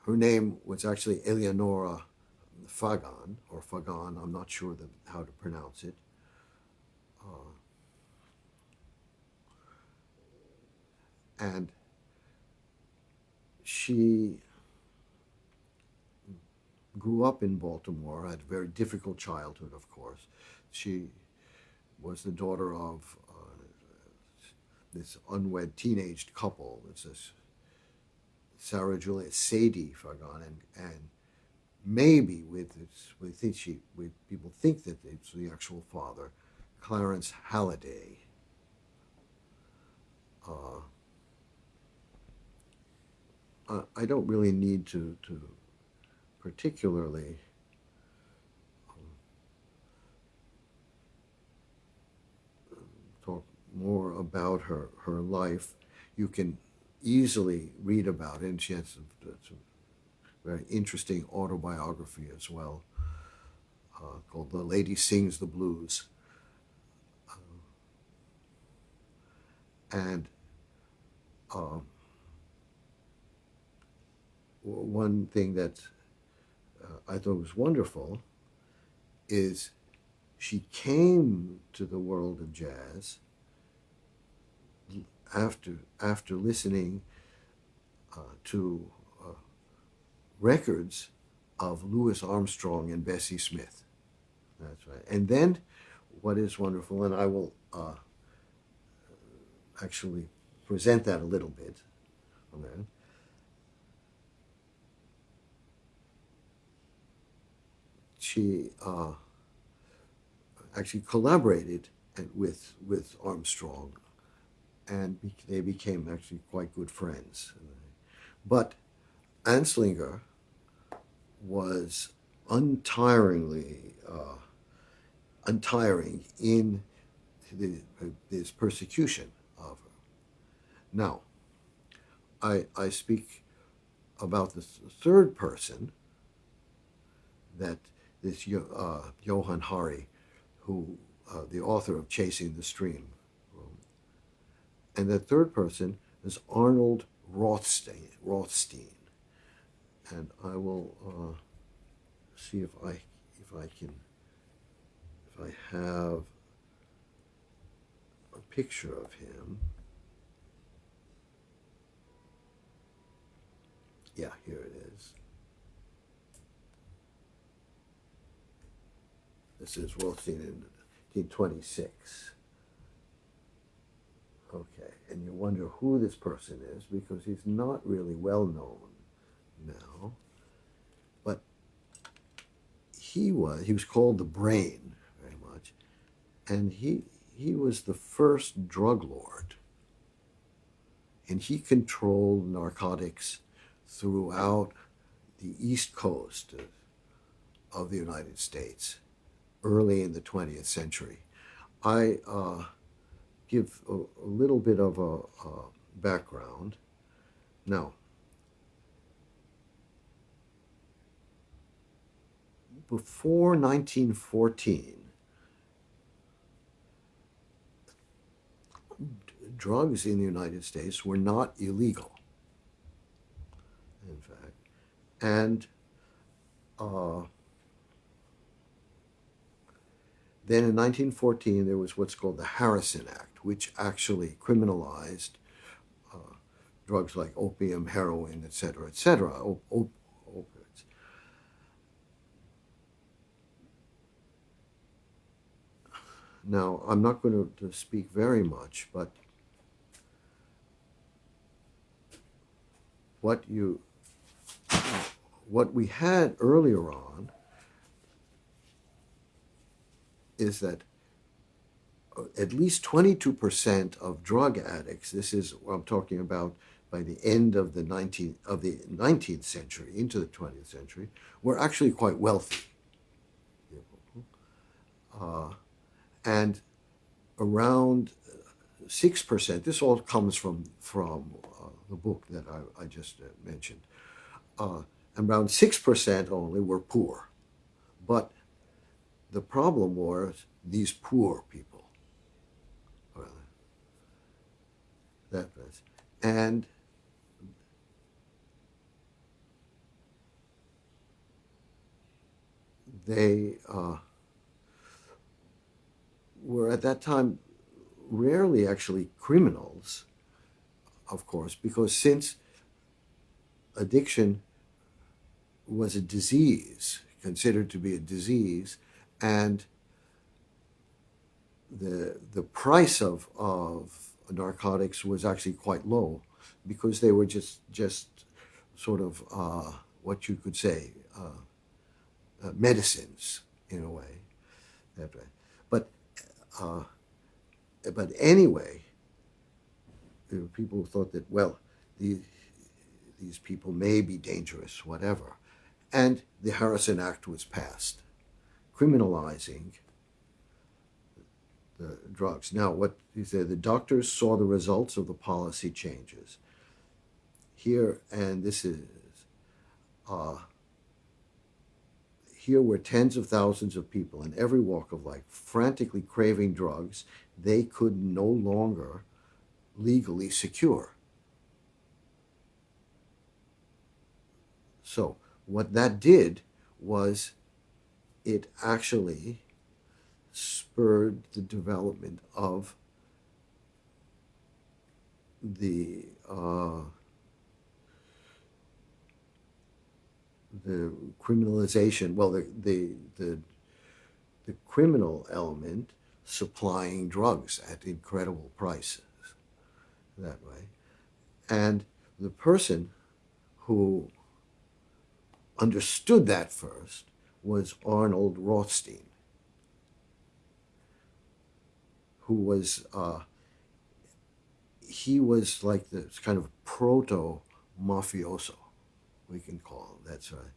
Her name was actually Eleonora Fagan, or Fagan, I'm not sure how to pronounce it. And she grew up in Baltimore, had a very difficult childhood, of course. She was the daughter of this unwed teenage couple. It's this Sarah Julia Sadie Fagan, and maybe people think that it's the actual father, Clarence Halliday. I don't really need to particularly talk more about her life. You can easily read about it, and she has a very interesting autobiography as well, called "The Lady Sings the Blues." And one thing that I thought was wonderful is she came to the world of jazz after listening to records of Louis Armstrong and Bessie Smith. That's right. And then what is wonderful, and I will actually present that a little bit on that. She actually collaborated with Armstrong, and they became actually quite good friends. But Anslinger was untiring in this persecution of her. Now, I speak about the third person, that this Johann Hari, who the author of Chasing the Stream. And the third person is Arnold Rothstein. And I will see if I have a picture of him. Yeah, here it is. This is Rothstein in 1926. Okay, and you wonder who this person is because he's not really well known now. But he was called the Brain very much, and he was the first drug lord, and he controlled narcotics throughout the East Coast of the United States early in the 20th century. I give a little bit of a background. Now, before 1914, drugs in the United States were not illegal, in fact. And then in 1914, there was what's called the Harrison Act, which actually criminalized drugs like opium, heroin, etc., opioids. Now, I'm not going to speak very much, but what we had earlier on is that at least 22% of drug addicts, this is what I'm talking about by the end of the 19th century into the 20th century, were actually quite wealthy. And around 6%, this all comes from the book that I just mentioned, around 6% only were poor. But the problem was these poor people. That was. And they were at that time rarely actually criminals, of course, because since addiction was a disease, considered to be a disease, and the price of narcotics was actually quite low, because they were just sort of what you could say medicines in a way. That way. But anyway, there were people who thought that, well, these people may be dangerous, whatever. And the Harrison Act was passed, criminalizing the drugs. Now, what he said, the doctors saw the results of the policy changes. Here, and this is, here were tens of thousands of people in every walk of life frantically craving drugs they could no longer legally secure. So what that did was it actually spurred the development of the criminalization, well, the criminal element supplying drugs at incredible prices that way. And the person who understood that first was Arnold Rothstein, who was he was like this kind of proto-mafioso, we can call him. That's right.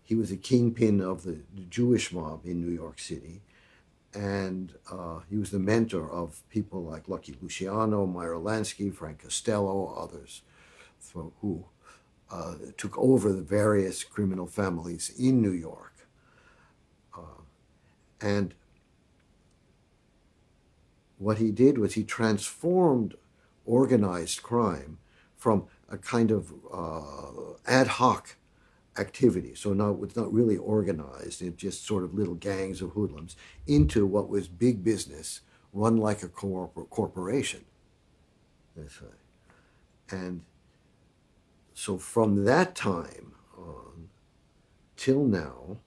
He was a kingpin of the Jewish mob in New York City, and he was the mentor of people like Lucky Luciano, Meyer Lansky, Frank Costello, others who took over the various criminal families in New York. And what he did was he transformed organized crime from a kind of ad hoc activity, so it's not really organized, it's just sort of little gangs of hoodlums, into what was big business, run like a corporation. That's right. And so from that time on till now,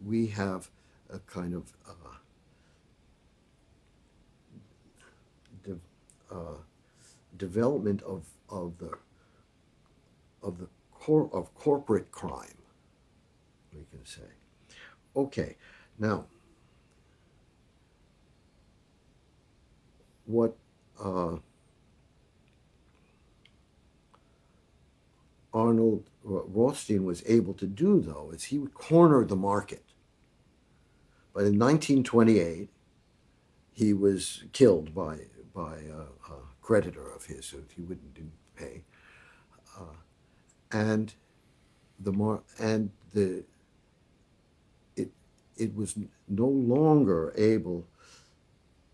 we have a kind of development of corporate crime, we can say. Okay, now what Arnold Rothstein was able to do, though, is he would corner the market. But in 1928, he was killed by a creditor of his who he didn't pay, and the it it was no longer able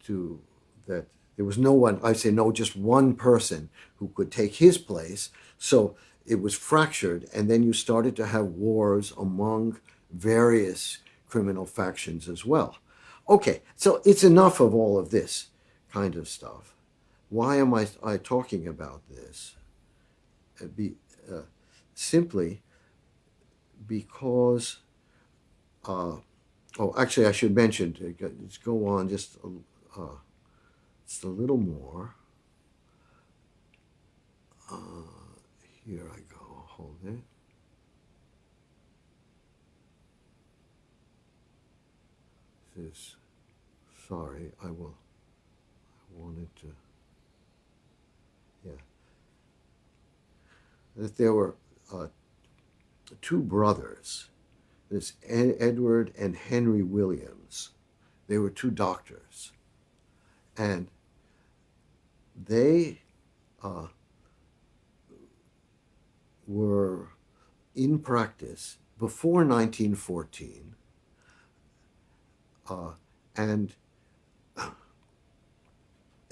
to that there was no one, I say no, just one person who could take his place. So it was fractured, and then you started to have wars among various criminal factions as well. Okay, so it's enough of all of this kind of stuff. Why am I talking about this? Be, uh, Simply because, oh, actually, I should mention, let's go on just a little more. Here I go. Hold it. This, sorry, I wanted to, yeah. That there were two brothers, this Edward and Henry Williams. They were two doctors. And they were in practice before 1914, and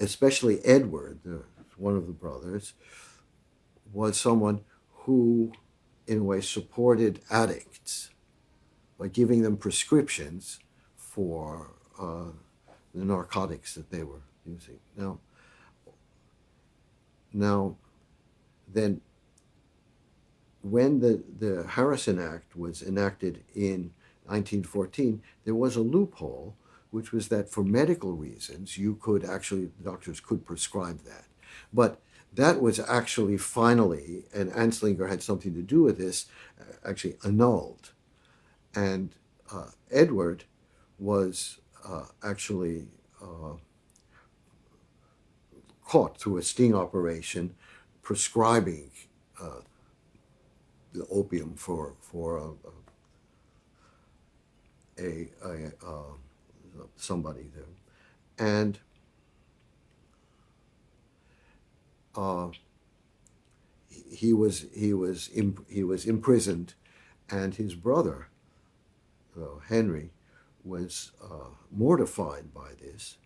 especially Edward, one of the brothers, was someone who, in a way, supported addicts by giving them prescriptions for the narcotics that they were using. Now, then, when the Harrison Act was enacted in 1914, there was a loophole, which was that for medical reasons, the doctors could prescribe that. But that was actually finally, and Anslinger had something to do with this, actually annulled. And Edward was actually caught through a sting operation prescribing the opium for somebody there, and he was imprisoned, and his brother Henry was mortified by this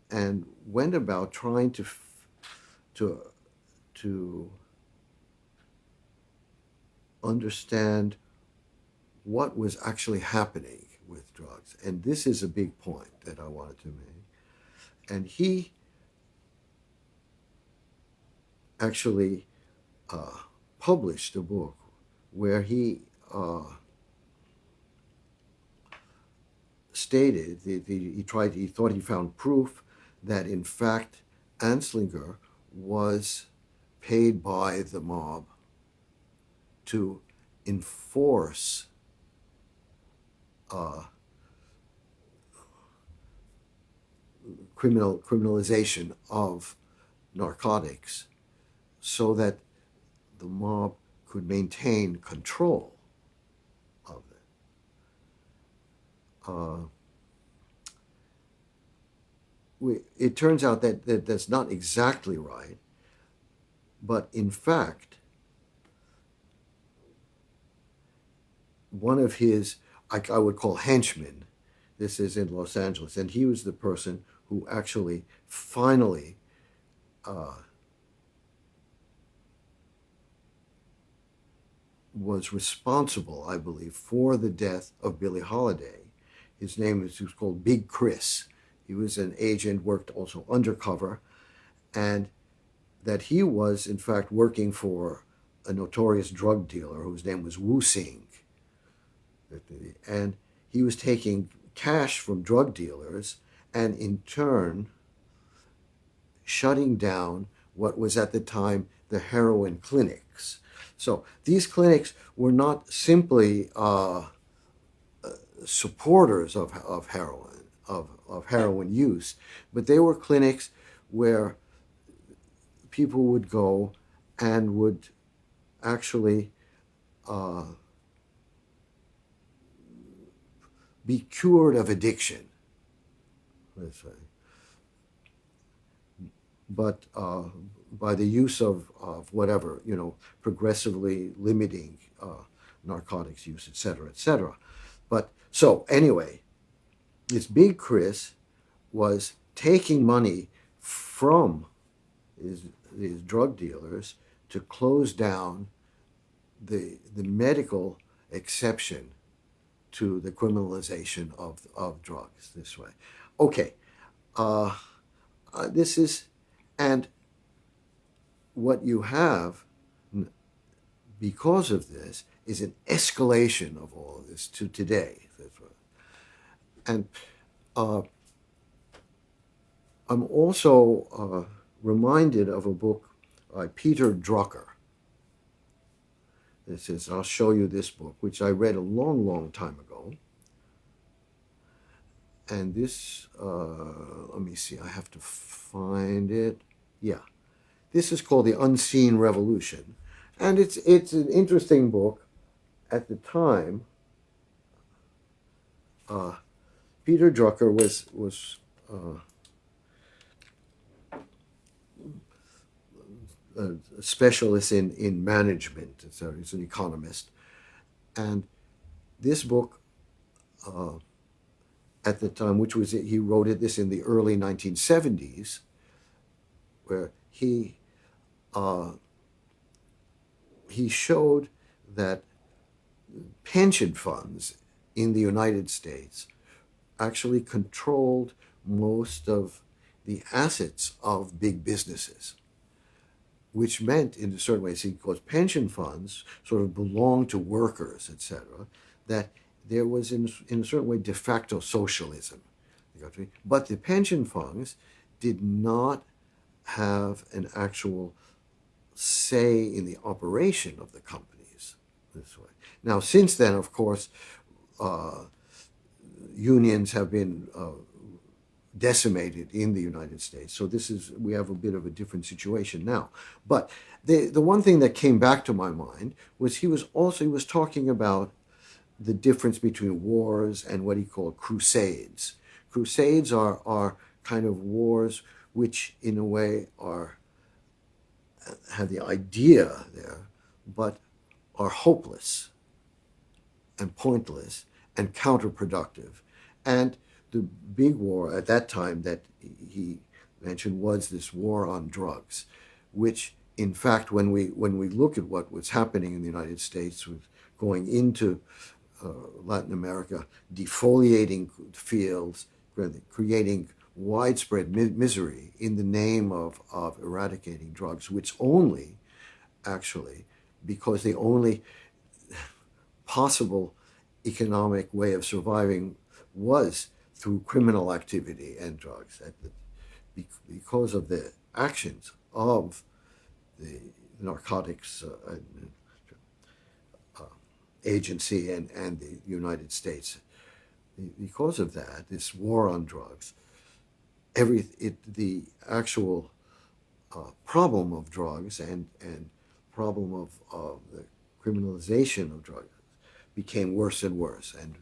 and went about trying to understand what was actually happening with drugs. And this is a big point that I wanted to make. And he actually published a book where he stated he thought he found proof that in fact Anslinger was paid by the mob to enforce criminalization of narcotics so that the mob could maintain control of it. It turns out that that's not exactly right, but in fact, one of his, I would call henchmen, this is in Los Angeles, and he was the person who actually finally was responsible, I believe, for the death of Billie Holiday. His name was called Big Chris. He was an agent, worked also undercover, and that he was, in fact, working for a notorious drug dealer whose name was Wu Sing. And he was taking cash from drug dealers and, in turn, shutting down what was at the time the heroin clinics. So these clinics were not simply supporters of heroin use, but they were clinics where people would go and would actually be cured of addiction, let's say, but by the use of whatever, progressively limiting narcotics use, et cetera, et cetera. But so anyway, this big Chris was taking money from these drug dealers to close down the medical exception to the criminalization of drugs this way. Okay, uh, this is, and what you have because of this is an escalation of all of this to today. And uh, I'm also reminded of a book by Peter Drucker. This is, I'll show you this book, which I read a long, long time ago. And this, let me see, I have to find it. Yeah. This is called The Unseen Revolution. And it's an interesting book. At the time, Peter Drucker was a specialist in management. So he's an economist. And this book, at the time, which was, he wrote this in the early 1970s, where he showed that pension funds in the United States actually controlled most of the assets of big businesses, which meant, in a certain way, because pension funds sort of belong to workers, etc., that there was, in a certain way, de facto socialism. But the pension funds did not have an actual say in the operation of the companies this way. Now, since then, of course, unions have been decimated in the United States. So we have a bit of a different situation now. But the one thing that came back to my mind was he was talking about the difference between wars and what he called crusades. Crusades are kind of wars which, in a way, have the idea there, but are hopeless and pointless and counterproductive. And the big war at that time that he mentioned was this war on drugs, which, in fact, when we look at what was happening in the United States with going into Latin America, defoliating fields, creating widespread misery in the name of eradicating drugs, which only, actually, because the only possible economic way of surviving was through criminal activity and drugs. Because of the actions of the narcotics agency and the United States. Because of that, this war on drugs, the actual problem of drugs and problem of the criminalization of drugs became worse and worse, and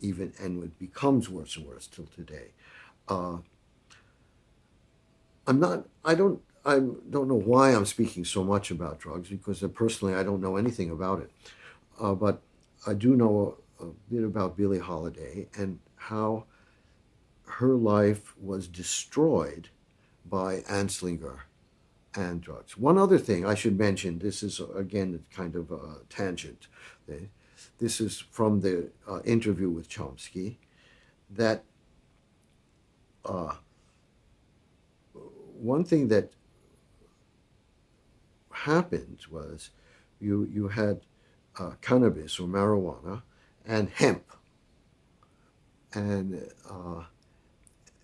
it becomes worse and worse till today. I don't know why I'm speaking so much about drugs, because personally I don't know anything about it. But I do know a bit about Billie Holiday and how her life was destroyed by Anslinger and drugs. One other thing I should mention, this is, again, kind of a tangent. This is from the interview with Chomsky, that one thing that happened was you had cannabis or marijuana and hemp. And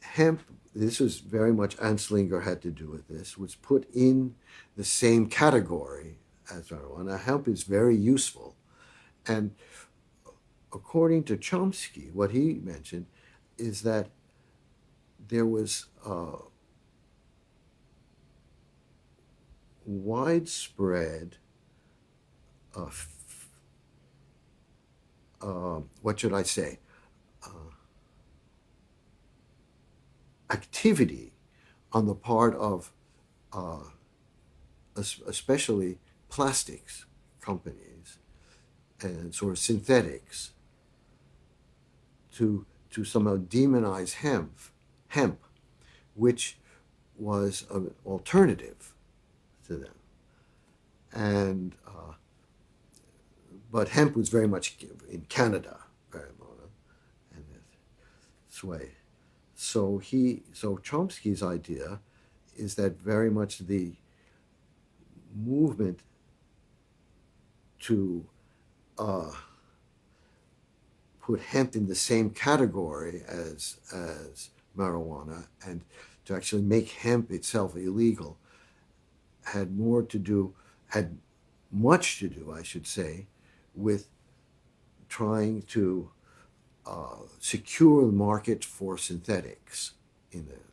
hemp, this was very much Anslinger had to do with this, was put in the same category as marijuana. Hemp is very useful. And according to Chomsky, what he mentioned is that there was widespread, what should I say, activity on the part of especially plastics companies and sort of synthetics to somehow demonize hemp, which was an alternative to them. And but hemp was very much in Canada, very much, and this way. So Chomsky's idea is that very much the movement to put hemp in the same category as marijuana and to actually make hemp itself illegal had much to do, I should say, with trying to secure the market for synthetics in it.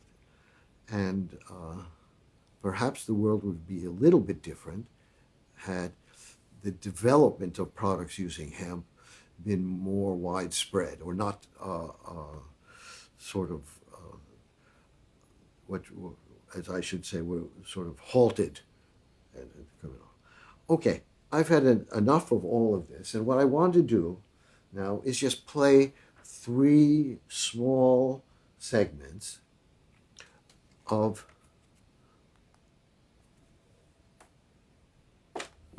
And perhaps the world would be a little bit different had the development of products using hemp been more widespread or not sort of what, as I should say, were sort of halted. Okay, I've had enough of all of this, and what I want to do now is just play 3 small segments of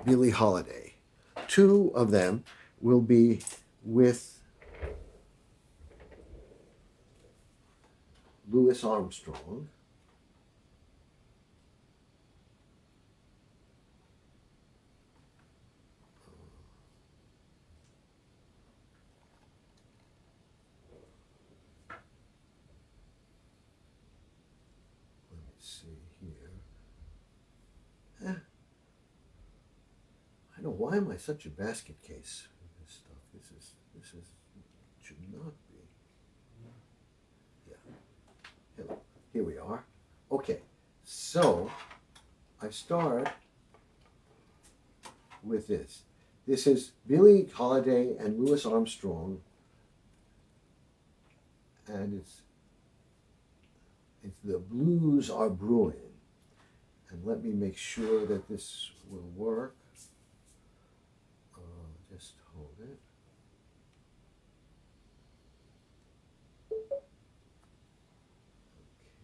Billie Holiday. 2 of them will be with Louis Armstrong. Let me see here. I know, why am I such a basket case with this stuff? This is should not be. Yeah. Hello. Here we are. Okay. So I start with this. This is Billie Holiday and Louis Armstrong, and it's The Blues Are Brewing. And let me make sure that this will work. Just hold it.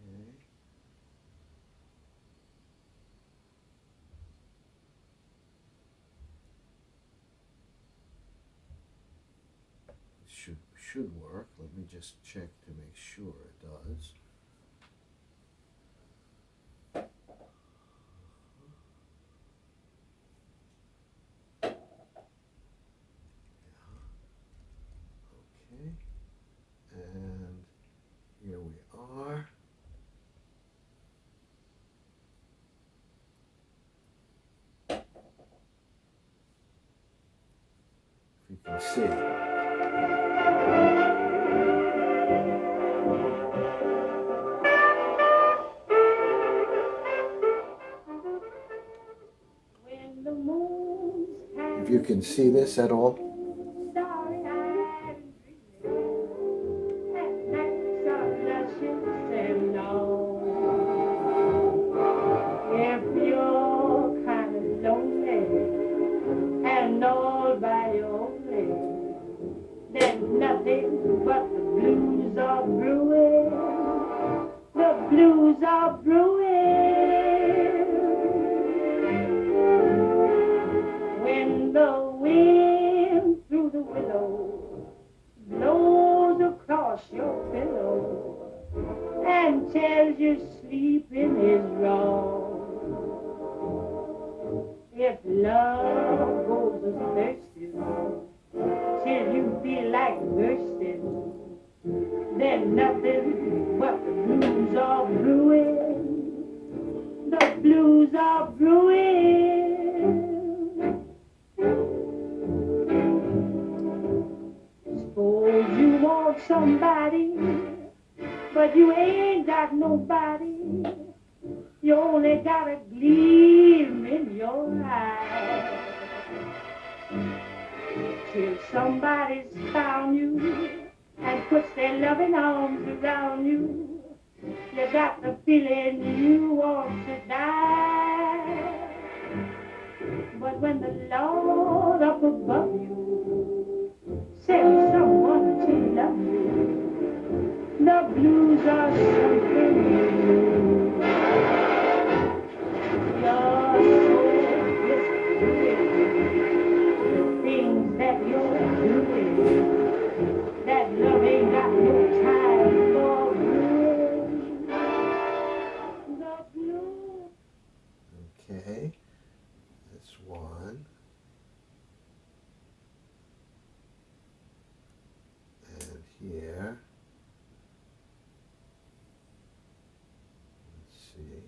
Okay. It should work. Let me just check to make sure it does. Okay. And here we are. If you can see. If you can see this at all. If you're kind of lonely and all by your own, then nothing but the blues are brewing. The blues are brewing. When the wind through the willow blows across your pillow and tells you sleeping is wrong. If love goes a-thirsting till you feel like bursting, then nothing but the blues are brewing. The blues are brewing. Suppose you want somebody, but you ain't got nobody. You only got a gleam in your eye till somebody's found you and puts their loving arms around you. You got the feeling you want to die. But when the Lord up above you sends someone to love you, the blues are something new. Your soul is doing the things that you're doing. That love ain't got no time for doing. The blues. Okay, that's one. And here, let's see.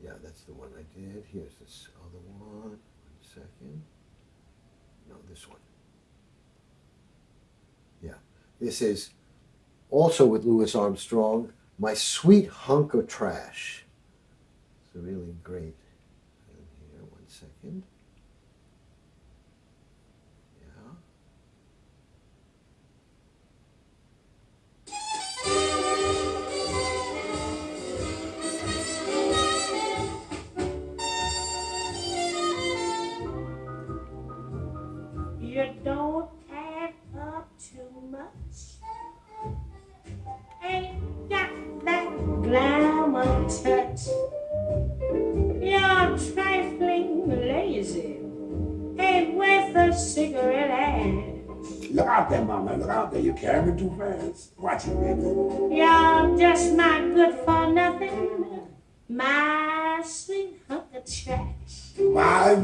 Yeah, that's the one I did. Here's this other one. 1 second. No, this one. Yeah, this is also with Louis Armstrong, My Sweet Hunk of Trash. It's a really great. And here, 1 second. Yeah. You don't add up too much. Ain't got that glamour touch. You're trifling lazy. Ain't worth a cigarette ash. Look out there, mama. Look out there. You're carrying too fast. Watch it, baby. You're just not good for nothing. My sweet hunk of trash. My,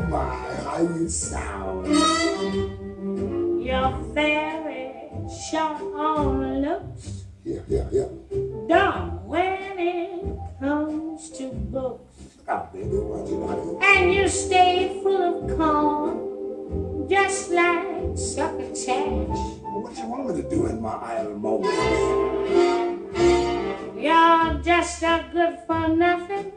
how you sound. You're very short on looks. Yeah. Dumb when it comes to books. Look out, baby. Watch it, honey. And you stay full of corn, just like succotash. What you want me to do in my idle moments? You're just a good for nothing,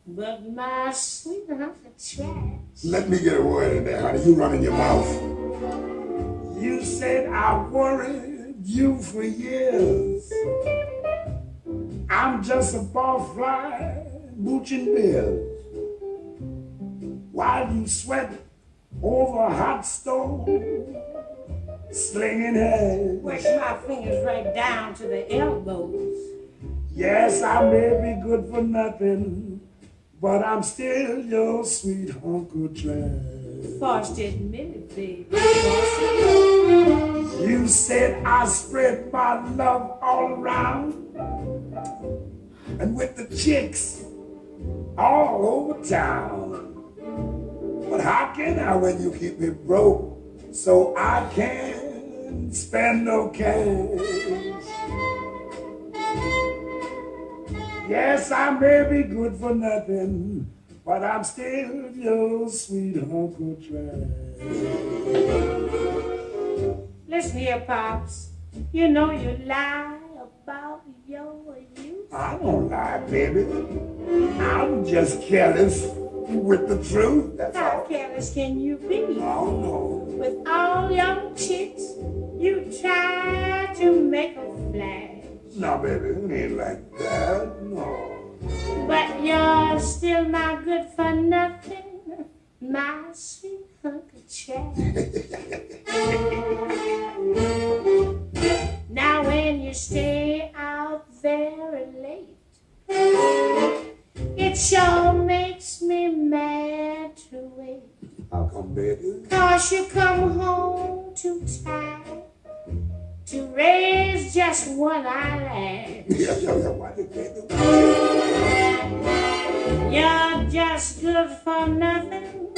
but my sweet hunk of trash. Let me get a word in there, honey. You running your mouth. You said I worried you for years. I'm just a barfly mooching beers. While you sweat over a hot stove, slinging heads. Wish my fingers right down to the elbows. Yes, I may be good for nothing, but I'm still your sweet hunk of trash. Forced to admit it, baby. You said I spread my love all around, and with the chicks all over town. But how can I when you keep me broke so I can't spend no cash? Yes, I may be good for nothing, but I'm still your sweet hunk of trash. Listen here, Pops. You know you lie about your youth. I don't lie, baby. I'm just careless with the truth. That's How all. careless can you be? Oh, no. With all young chicks, you try to make a flash. No, baby, it ain't like that. No. But you're still my good for nothing, my sweet hunk of trash. Now when you stay out very late, it sure makes me mad to wait. How come, baby? 'Cause you come home too tired to raise just one eyelash. Yeah, what is it, baby? You're just good for nothing,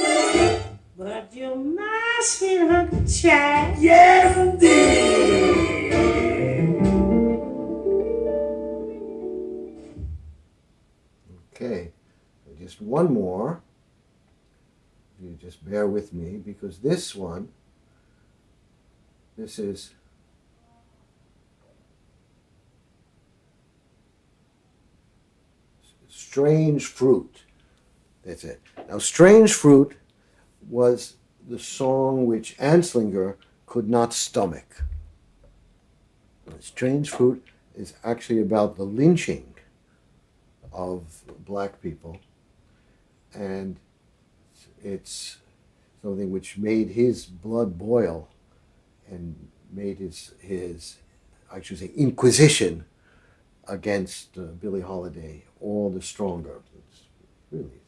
but you must be hunk of trash. Yes, indeed. Okay, just one more. You just bear with me because this one, this is Strange Fruit. That's it. Now, Strange Fruit was the song which Anslinger could not stomach. Strange Fruit is actually about the lynching of black people, and it's something which made his blood boil and made his I should say inquisition against Billie Holiday all the stronger. It's really.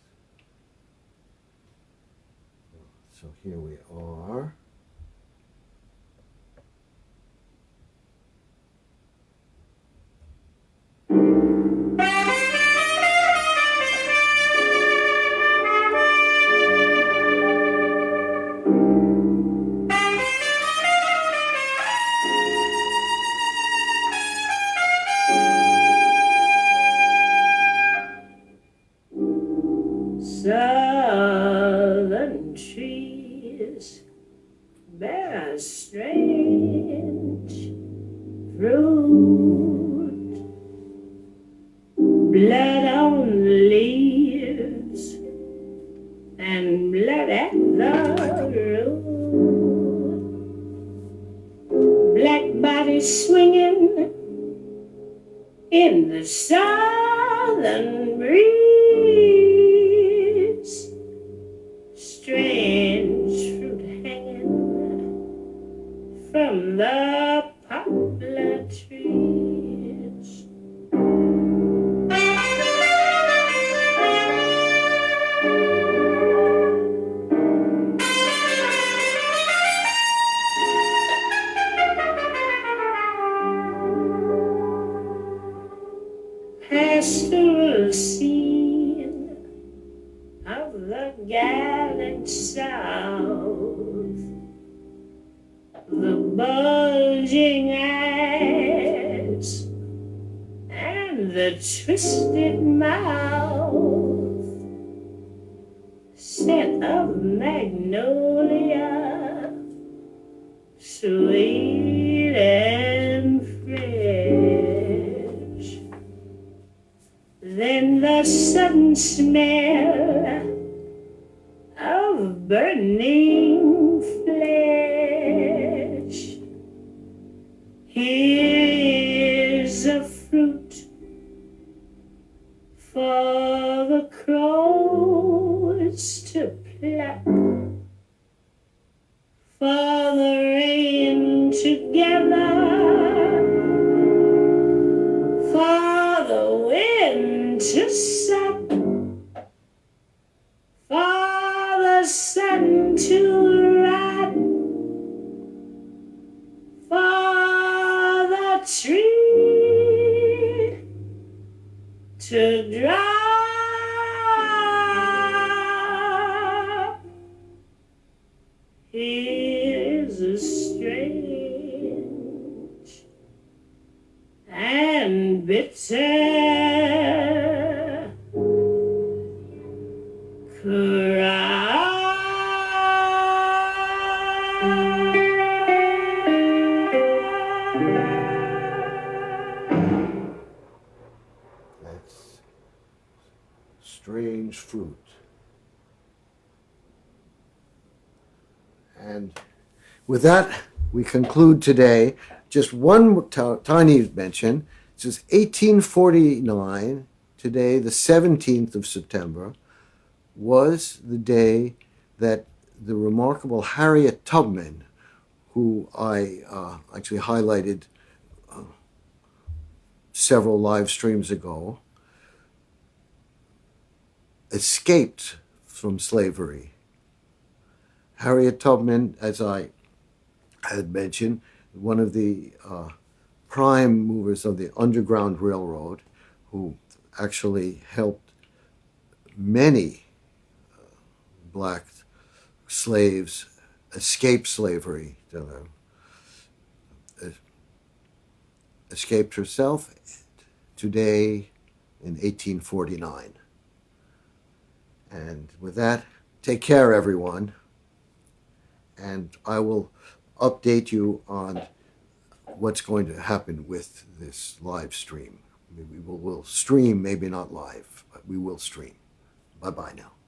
So here we are. Southern trees bear a strange fruit, blood on the leaves and blood at the root, black bodies swinging in the southern breeze, strange fruit hanging from the poplar trees. Pastoral scene of the gallant South, the bulging eyes and the twisted mouth, scent of magnolia, sweet and fresh. Then the sudden smell of burning flesh. Here's a fruit for the crows to pluck, for the rain to gather, for the wind to suck, for the sun to rot, for the tree to drop. Here's a strange and bitter That's Strange Fruit. And with that, we conclude today. Just one tiny mention. It says 1849, today, the 17th of September, was the day that the remarkable Harriet Tubman, who I actually highlighted several live streams ago, escaped from slavery. Harriet Tubman, as I had mentioned, one of the prime movers of the Underground Railroad, who actually helped many black slaves escape slavery, escaped herself today in 1849. And with that, take care, everyone. And I will update you on what's going to happen with this live stream. We'll stream, maybe not live, but we will stream. Bye-bye now.